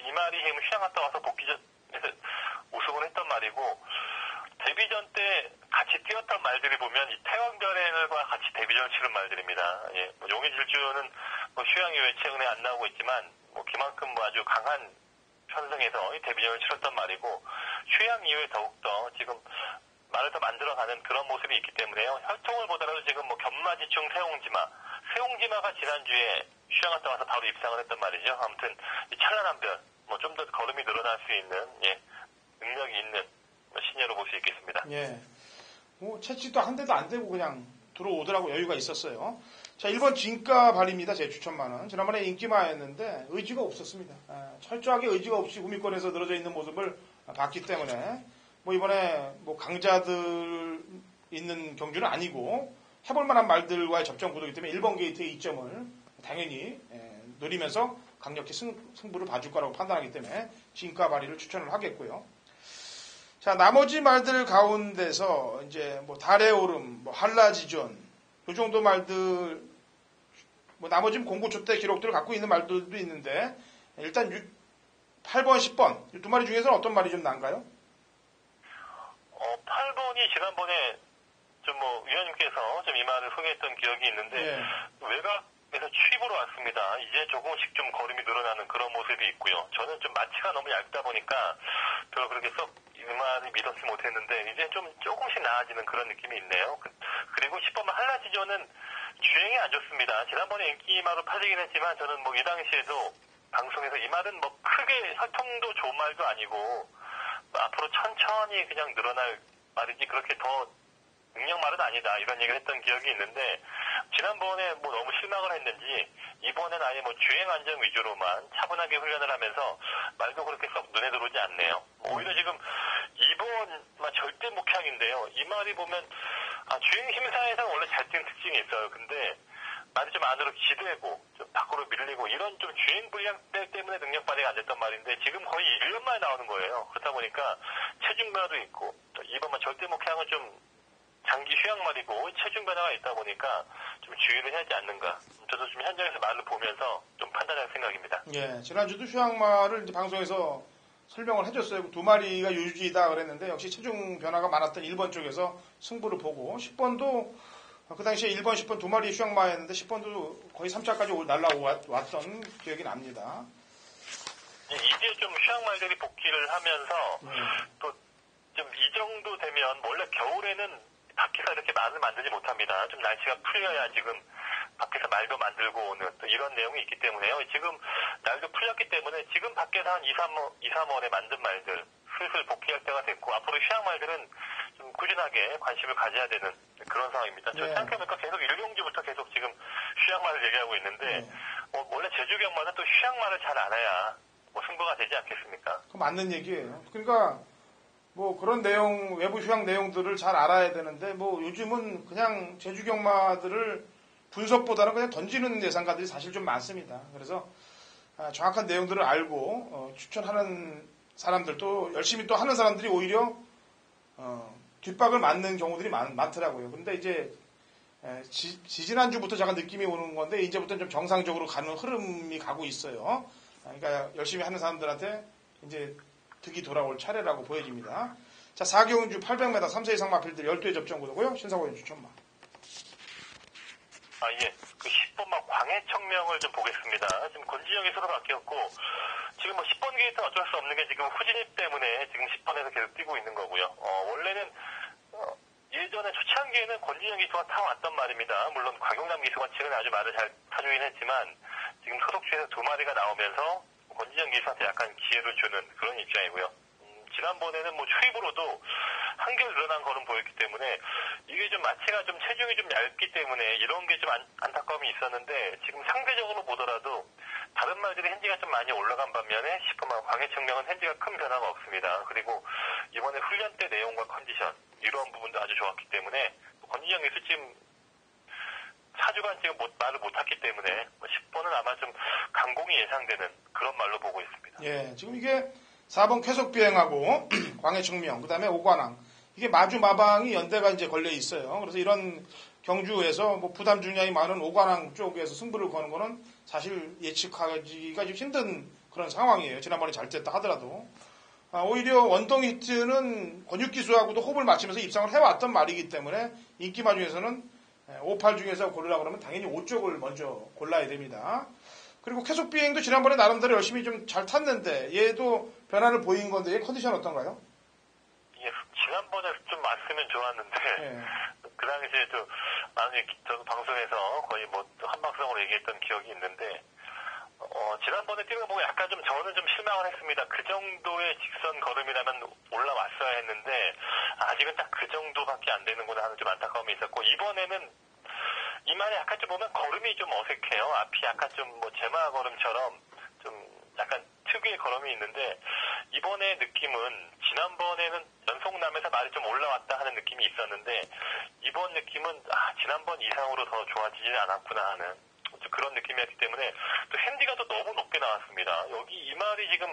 [SPEAKER 4] 이 말이 지금 휴양 갔다 와서 복귀전에서 우승을 했던 말이고 데뷔전 때 같이 뛰었던 말들이 보면 이 태왕별과 같이 데뷔전을 치른 말들입니다. 예, 용의 질주는 휴양 이후에 최근에 안 나오고 있지만 그만큼 아주 강한 편성에서 이 데뷔전을 치렀던 말이고 휴양 이후에 더욱더 지금 말을 더 만들어가는 그런 모습이 있기 때문에요. 혈통을 보더라도 지금 견마지충 세옹지마가 지난주에 휴양 갔다 와서 바로 입상을 했던 말이죠. 아무튼 이 찬란한 별, 좀 더 걸음이 늘어날 수 있는 능력이 있는 신예로 볼 수 있겠습니다.
[SPEAKER 1] 예. 채찍도 한 대도 안 되고 그냥 들어오더라고 여유가 있었어요. 자, 1번 진가 발입니다. 제 추천만은. 지난번에 인기마였는데 의지가 없었습니다. 철저하게 의지가 없이 우미권에서 늘어져 있는 모습을 봤기 때문에 이번에 강자들 있는 경주는 아니고 해볼 만한 말들과의 접전 구도이기 때문에 1번 게이트의 이점을 당연히 노리면서 강력히 승부를 봐줄 거라고 판단하기 때문에 진가 발휘를 추천을 하겠고요. 자, 나머지 말들 가운데서 이제 뭐 달의 오름, 뭐 한라지존, 이 정도 말들, 뭐 나머지는 공고초 때 기록들을 갖고 있는 말들도 있는데, 일단 8번, 10번, 이 두 마리 중에서는 어떤 말이 좀 나은가요?
[SPEAKER 4] 8번이 지난번에 좀 뭐 위원님께서 좀 이 말을 소개했던 기억이 있는데,
[SPEAKER 1] 예.
[SPEAKER 4] 외곽에서 추입으로 왔습니다. 이제 조금씩 좀 걸음이 늘어나는 그런 모습이 있고요. 저는 좀 마취가 너무 얇다 보니까 별로 그렇게 썩 이 말을 믿었지 못했는데 이제 좀 조금씩 나아지는 그런 느낌이 있네요. 그리고 10번만 한라지조는 주행이 안 좋습니다. 지난번에 인기말로 팔리긴 했지만 저는 뭐 이 당시에도 방송에서 이 말은 뭐 크게 혈통도 좋은 말도 아니고 뭐 앞으로 천천히 그냥 늘어날 말이지 그렇게 더 능력 말은 아니다 이런 얘기를 했던 기억이 있는데 지난번에 뭐 너무 실망을 했는지 이번엔 아예 뭐 주행 안전 위주로만 차분하게 훈련을 하면서 말도 그렇게 썩 눈에 들어오지 않네요. 오히려 지금 2번만 절대 목향인데요. 이 말이 보면 주행 심사에서는 원래 잘 뛰는 특징이 있어요. 근데 말이 좀 안으로 기대고 좀 밖으로 밀리고 이런 좀 주행 불량 때문에 능력 발휘가 안 됐던 말인데 지금 거의 1년 만에 나오는 거예요. 그렇다 보니까 체중 변화도 있고 2번만 절대 목향은 좀 장기 휴양말이고 체중 변화가 있다 보니까 좀 주의를 해야 하지 않는가. 저도 좀 현장에서 말을 보면서 좀 판단할 생각입니다.
[SPEAKER 1] 예, 지난주도 휴양말을 이제 방송에서 설명을 해줬어요. 두 마리가 유지다 그랬는데 역시 체중 변화가 많았던 1번 쪽에서 승부를 보고 10번도 그 당시에 1번, 10번 두 마리 휴양마였는데 10번도 거의 3차까지 날라왔던 기억이 납니다.
[SPEAKER 4] 이제 좀 휴양말들이 복귀를 하면서 또 좀 이 정도 되면 원래 겨울에는 밖에서 이렇게 말을 만들지 못합니다. 좀 날씨가 풀려야 지금 밖에서 말도 만들고 오는 또 이런 내용이 있기 때문에요. 지금 날도 풀렸기 때문에 지금 밖에서 한 2, 3월에 만든 말들 슬슬 복귀할 때가 됐고 앞으로 휴양말들은 좀 꾸준하게 관심을 가져야 되는 그런 상황입니다. 저 생각해보니까 계속 일용주부터 계속 지금 휴양말을 얘기하고 있는데 원래 제주경마는 또 휴양말을 잘 알아야 뭐 승부가 되지 않겠습니까?
[SPEAKER 1] 그 맞는 얘기예요. 그러니까 뭐 그런 내용, 외부 휴양 내용들을 잘 알아야 되는데 뭐 요즘은 그냥 제주경마들을 분석보다는 그냥 던지는 예상가들이 사실 좀 많습니다. 그래서 정확한 내용들을 알고 추천하는 사람들 또 열심히 또 하는 사람들이 오히려 뒷박을 맞는 경우들이 많더라고요. 근데 이제 지지난주부터 잠깐 느낌이 오는 건데 이제부터는 좀 정상적으로 가는 흐름이 가고 있어요. 그러니까 열심히 하는 사람들한테 이제 득이 돌아올 차례라고 보여집니다. 자, 4개운주 800m 3세 이상 마필들 12회 접전구도고요. 신사고인 추천마.
[SPEAKER 4] 예. 그 10번만 광해청명을 좀 보겠습니다. 지금 권지영이 서로 바뀌었고, 지금 뭐 10번 게이트는 어쩔 수 없는 게 지금 후진입 때문에 지금 10번에서 계속 뛰고 있는 거고요. 원래는, 예전에 초창기에는 권지영 기수가 타왔던 말입니다. 물론 곽용남 기수가 최근에 아주 말을 잘 타주긴 했지만, 지금 소속주에서 두 마리가 나오면서 권지영 기수한테 약간 기회를 주는 그런 입장이고요. 지난번에는 뭐 추입으로도 한결 늘어난 걸음 보였기 때문에 이게 좀 마취가 좀 체중이 좀 얇기 때문에 이런 게 좀 안타까움이 있었는데 지금 상대적으로 보더라도 다른 말들이 핸디가 좀 많이 올라간 반면에 10번만 광해청명은 핸디가 큰 변화가 없습니다. 그리고 이번에 훈련 때 내용과 컨디션 이런 부분도 아주 좋았기 때문에 권지영 기수 지금 4주간 지금 말을 못했기 때문에 10번은 아마 좀 강공이 예상되는 그런 말로 보고 있습니다.
[SPEAKER 1] 예, 지금 이게 4번 쾌속비행하고 광해청명, 그 다음에 오관왕. 이게 마주 마방이 연대가 이제 걸려 있어요. 그래서 이런 경주에서 뭐 부담 중량이 많은 오관왕 쪽에서 승부를 거는 거는 사실 예측하기가 좀 힘든 그런 상황이에요. 지난번에 잘 됐다 하더라도. 오히려 원동 히트는 권육기수하고도 호흡을 맞추면서 입상을 해왔던 말이기 때문에 인기마 중에서는 5, 8 중에서 고르려고 그러면 당연히 5쪽을 먼저 골라야 됩니다. 그리고 쾌속비행도 지난번에 나름대로 열심히 좀 잘 탔는데 얘도 변화를 보인 건데 얘 컨디션 어떤가요?
[SPEAKER 4] 예, 지난번에 좀 왔으면 좋았는데 그 당시에 저도 방송에서 거의 뭐 한방송으로 얘기했던 기억이 있는데 지난번에 뛰는 거 보고 약간 좀 저는 좀 실망을 했습니다. 그 정도의 직선 걸음이라면 올라왔어야 했는데 아직은 딱 그 정도밖에 안 되는구나 하는 좀 안타까움이 있었고 이번에는 이 말이 약간 좀 보면 걸음이 좀 어색해요. 앞이 약간 좀 뭐 제마 걸음처럼 좀 약간 특유의 걸음이 있는데 이번의 느낌은 지난번에는 연속남에서 말이 좀 올라왔다 하는 느낌이 있었는데 이번 느낌은 지난번 이상으로 더 좋아지지 않았구나 하는 그런 느낌이었기 때문에 또 핸디가 또 너무 높게 나왔습니다. 여기 이 말이 지금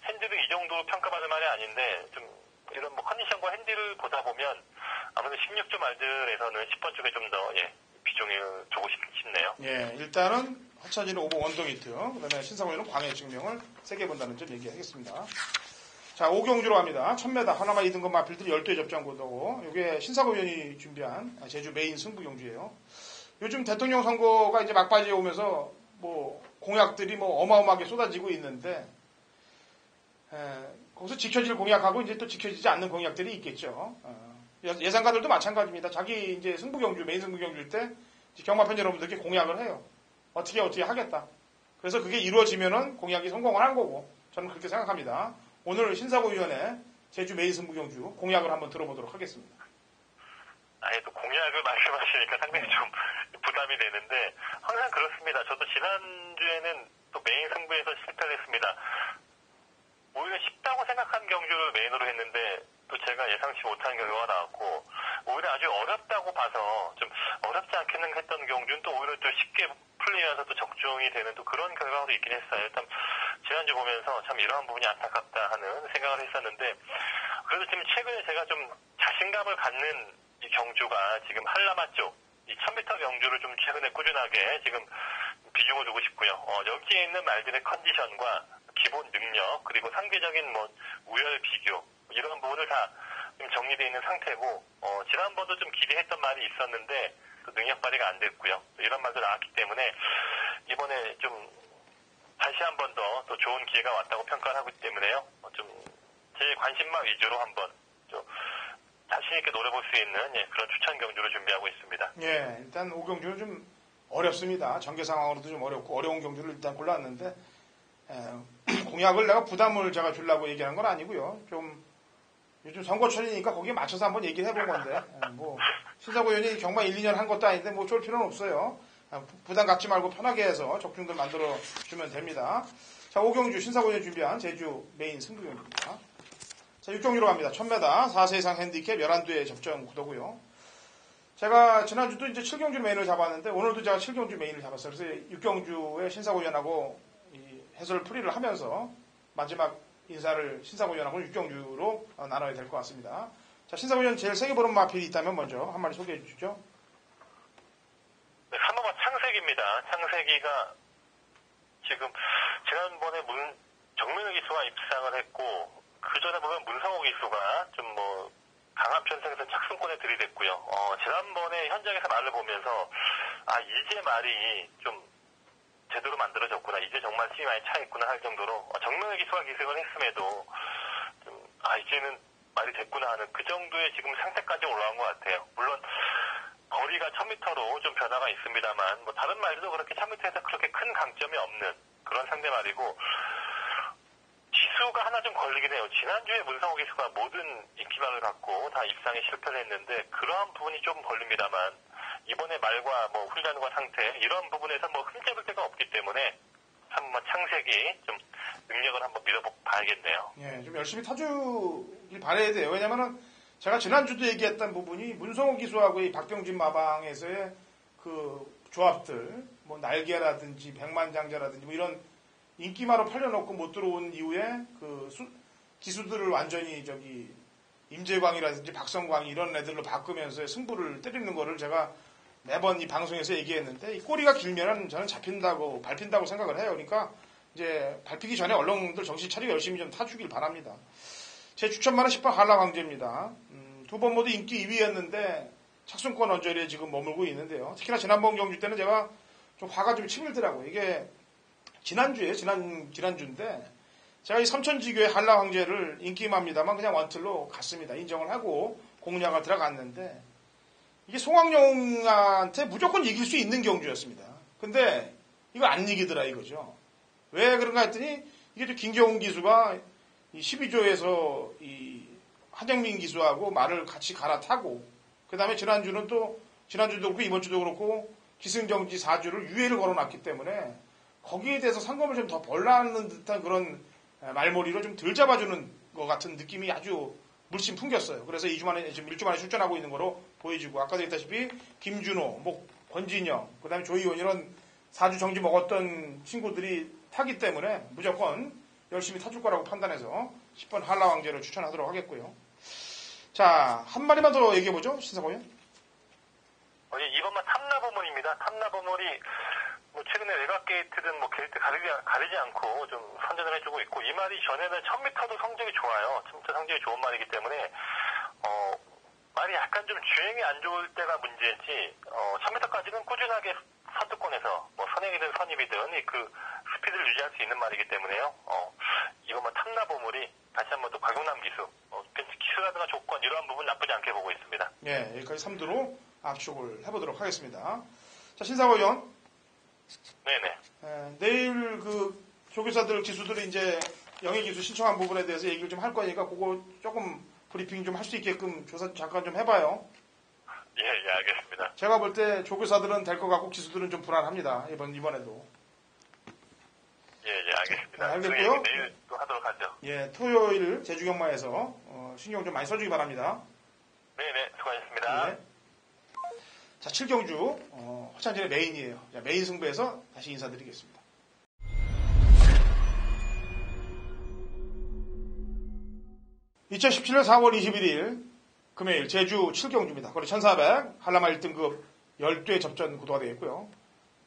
[SPEAKER 4] 핸디를 이 정도 평가받을 말이 아닌데 좀 이런 뭐 컨디션과 핸디를 보다 보면 아무래도 16조 말들에서는 10번 쪽에 좀 더 비중을 두고 싶네요.
[SPEAKER 1] 예, 일단은 하차진은 5번 원동히트, 그다음에 신사고에는 광해 증명을 세게 본다는 점 얘기하겠습니다. 자, 5경주로 갑니다. 1000m 하나만 2등급 마필들이 12회 접전 구도고, 이게 신사고위원이 준비한 제주 메인 승부 경주예요. 요즘 대통령 선거가 이제 막바지에 오면서 뭐 공약들이 뭐 어마어마하게 쏟아지고 있는데, 거기서 지켜질 공약하고 이제 또 지켜지지 않는 공약들이 있겠죠. 예상가들도 마찬가지입니다. 자기 이제 승부 경주, 메인 승부 경주일 때 경마팬 여러분들께 공약을 해요. 어떻게 하겠다. 그래서 그게 이루어지면은 공약이 성공을 한 거고, 저는 그렇게 생각합니다. 오늘 신사고위원회 제주 메인 승부 경주 공약을 한번 들어보도록 하겠습니다.
[SPEAKER 4] 아예 또 공약을 말씀하시니까 상당히 좀 부담이 되는데 항상 그렇습니다. 저도 지난주에는 또 메인 승부에서 실패를 했습니다. 오히려 쉽다고 생각한 경주를 메인으로 했는데 또 제가 예상치 못한 결과가 나왔고 오히려 아주 어렵다고 봐서 좀 어렵지 않겠는가 했던 경주는 또 오히려 또 쉽게 풀리면서 또 적중이 되는 또 그런 결과도 있긴 했어요. 일단 지난주 보면서 참 이러한 부분이 안타깝다 하는 생각을 했었는데 그래도 지금 최근에 제가 좀 자신감을 갖는 이 경주가 지금 한라마 쪽 이 1000m 경주를 좀 최근에 꾸준하게 지금 비중을 두고 싶고요. 여기에 있는 말들의 컨디션과 기본 능력 그리고 상대적인 뭐 우열 비교 이런 부분을 다 좀 정리되어 있는 상태고 지난번도 좀 기대했던 말이 있었는데 또 능력 발휘가 안 됐고요. 이런 말도 나왔기 때문에 이번에 좀 다시 한 번 더 또 좋은 기회가 왔다고 평가를 하기 때문에요. 좀 제 관심만 위주로 한번 좀 자신 있게 노려볼 수 있는 그런 추천 경주를 준비하고 있습니다.
[SPEAKER 1] 예, 일단 5경주는 좀 어렵습니다. 전개 상황으로도 좀 어렵고 어려운 경주를 일단 골랐는데 공약을 내가 부담을 제가 주려고 얘기하는 건 아니고요. 좀 요즘 선거철이니까 거기에 맞춰서 한번 얘기를 해본 건데 뭐 신사고위원이 경마 1, 2년 한 것도 아닌데 뭐 쫄 필요는 없어요. 부담 갖지 말고 편하게 해서 적중들 만들어 주면 됩니다. 자, 5경주 신사고위원이 준비한 제주 메인 승부 경주입니다. 자, 6경주로 갑니다. 1000m 4세 이상 핸디캡 11두의 접전 구도고요. 제가 지난주도 이제 7경주 메인을 잡았는데 오늘도 제가 7경주 메인을 잡았어요. 그래서 6경주에 신사고위원하고 이 해설 풀이를 하면서 마지막 인사를 신사고위원하고 6경주로 나눠야 될 것 같습니다. 자, 신사고위원 제일 세게 보는 마필이 있다면 먼저 한 마디 소개해 주시죠.
[SPEAKER 4] 네, 3호가 창세기입니다. 창세기가 지금 지난번에 정민우 기수가 입상을 했고 그 전에 보면 문성호 기수가 좀 뭐 강한 편성에서 착승권에 들이댔고요. 지난번에 현장에서 말을 보면서 이제 말이 좀 제대로 만들어졌구나. 이제 정말 힘이 많이 차있구나 할 정도로 정명의 기수가 기승을 했음에도 좀 이제는 말이 됐구나 하는 그 정도의 지금 상태까지 올라온 것 같아요. 물론 거리가 1000m로 좀 변화가 있습니다만 뭐 다른 말들도 그렇게 1000m에서 그렇게 큰 강점이 없는 그런 상대 말이고 기수가 하나 좀 걸리긴 해요. 지난주에 문성호 기수가 모든 인기말을 갖고 다 입상에 실패를 했는데 그러한 부분이 좀 걸립니다만 이번에 말과 뭐 훈련과 상태 이런 부분에서 뭐 흠잡을 데가 없기 때문에 한번 창색이 좀 능력을 한번 믿어봐야겠네요.
[SPEAKER 1] 예, 좀 열심히 타주길 바라야 돼요. 왜냐면은 제가 지난주도 얘기했던 부분이 문성호 기수하고 이 박병진 마방에서의 그 조합들, 뭐 날개라든지 백만장자라든지 뭐 이런 인기마로 팔려놓고 못 들어온 이후에 그 기수들을 완전히 임재광이라든지 박성광이 이런 애들로 바꾸면서 승부를 때리는 거를 제가 매번 이 방송에서 얘기했는데 이 꼬리가 길면은 저는 밟힌다고 생각을 해요. 그러니까 이제 밟히기 전에 언론들 정신 차리고 열심히 좀 타주길 바랍니다. 제 추천만은 10번 한라광제입니다. 2번 모두 인기 2위였는데 착순권 언저리에 지금 머물고 있는데요. 특히나 지난번 경주 때는 제가 좀 화가 좀 치밀더라고요. 이게 지난주인데 제가 이 삼천지교의 한라황제를 인기만입니다만 그냥 원틀로 갔습니다. 인정을 하고 공략을 들어갔는데 이게 송황용한테 무조건 이길 수 있는 경주였습니다. 근데 이거 안 이기더라 이거죠. 왜 그런가 했더니 이게 또 김경훈 기수가 이 12조에서 이 한영민 기수하고 말을 같이 갈아타고 그 다음에 지난주도 그렇고 이번 주도 그렇고 기승정지 4주를 유예를 걸어놨기 때문에 거기에 대해서 상금을 좀 더 벌라는 듯한 그런 말머리로 좀 덜 잡아주는 것 같은 느낌이 아주 물씬 풍겼어요. 그래서 2주 만에, 지금 1주 만에 출전하고 있는 거로 보여지고, 아까도 얘기했다시피, 김준호, 권진영, 그 다음에 조희원 이런 4주 정지 먹었던 친구들이 타기 때문에 무조건 열심히 타줄 거라고 판단해서 10번 한라왕제를 추천하도록 하겠고요. 자, 한 마리만 더 얘기해보죠, 신사고요.
[SPEAKER 4] 이번만 탐나보물입니다. 탐나보물이 뭐 최근에 외곽 게이트든 뭐 게이트 가리지 않고 좀 선전을 해주고 있고, 이 말이 전에는 1000m도 성적이 좋아요. 진짜 성적이 좋은 말이기 때문에 말이 약간 좀 주행이 안 좋을 때가 문제지, 1000m까지는 꾸준하게 선두권에서 뭐 선행이든 선입이든 그 스피드를 유지할 수 있는 말이기 때문에요. 이것만 탐나보물이 다시 한번 또 곽용남 기수, 기수라든가 조건 이러한 부분 나쁘지 않게 보고 있습니다.
[SPEAKER 1] 예, 여기까지 3두로 압축을 해보도록 하겠습니다. 자, 신사고 의원.
[SPEAKER 4] 네네.
[SPEAKER 1] 내일 그 조교사들 기수들이 이제 영예 기수 신청한 부분에 대해서 얘기를 좀 할 거니까 그거 조금 브리핑 좀 할 수 있게끔 조사 잠깐 좀 해봐요.
[SPEAKER 4] 예, 알겠습니다.
[SPEAKER 1] 제가 볼 때 조교사들은 될 것 같고 기수들은 좀 불안합니다. 이번에도.
[SPEAKER 4] 예, 알겠습니다.
[SPEAKER 1] 네, 알겠고요.
[SPEAKER 4] 내일 또 하도록 하죠.
[SPEAKER 1] 예, 토요일 제주경마에서 신경 좀 많이 써주기 바랍니다.
[SPEAKER 4] 네네, 수고하셨습니다.
[SPEAKER 1] 네. 자, 7경주 허찬진의 메인이에요. 자, 메인 승부에서 다시 인사드리겠습니다. (2017년 4월 21일) 금요일 제주 7경주입니다. 거리 1400 한라마 1등급 12회 접전 구도가 되겠고요.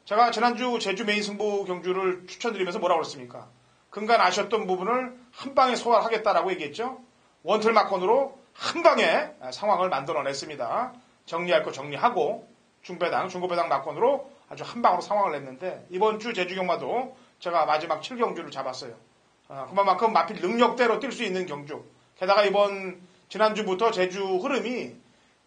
[SPEAKER 1] 제가 지난주 제주 메인 승부 경주를 추천드리면서 뭐라고 그랬습니까? 근간 아쉬웠던 부분을 한 방에 소화하겠다라고 얘기했죠. 원틀 막건으로 한 방에 상황을 만들어냈습니다. 정리할 거 정리하고 중배당, 중고배당 막건으로 아주 한 방으로 상황을 냈는데, 이번 주 제주경마도 제가 마지막 7경주를 잡았어요. 그만큼 마필 능력대로 뛸 수 있는 경주. 게다가 지난주부터 제주 흐름이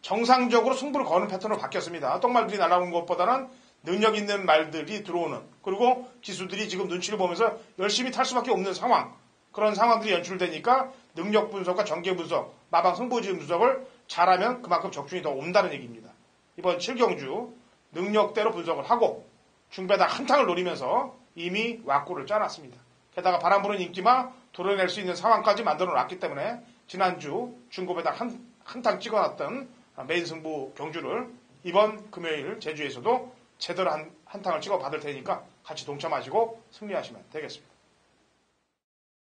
[SPEAKER 1] 정상적으로 승부를 거는 패턴으로 바뀌었습니다. 똥말들이 날아오는 것보다는 능력 있는 말들이 들어오는, 그리고 기수들이 지금 눈치를 보면서 열심히 탈 수밖에 없는 상황, 그런 상황들이 연출되니까 능력 분석과 전개 분석, 마방 승부지 분석을 잘하면 그만큼 적중이 더 온다는 얘기입니다. 이번 7경주 능력대로 분석을 하고 중배당 한탕을 노리면서 이미 왁구를 짜놨습니다. 게다가 바람 부는 인기마 도려낼 수 있는 상황까지 만들어 놨기 때문에 지난주 중고배당 한탕 찍어놨던 메인 승부 경주를 이번 금요일 제주에서도 제대로 한탕을 찍어 받을 테니까 같이 동참하시고 승리하시면 되겠습니다.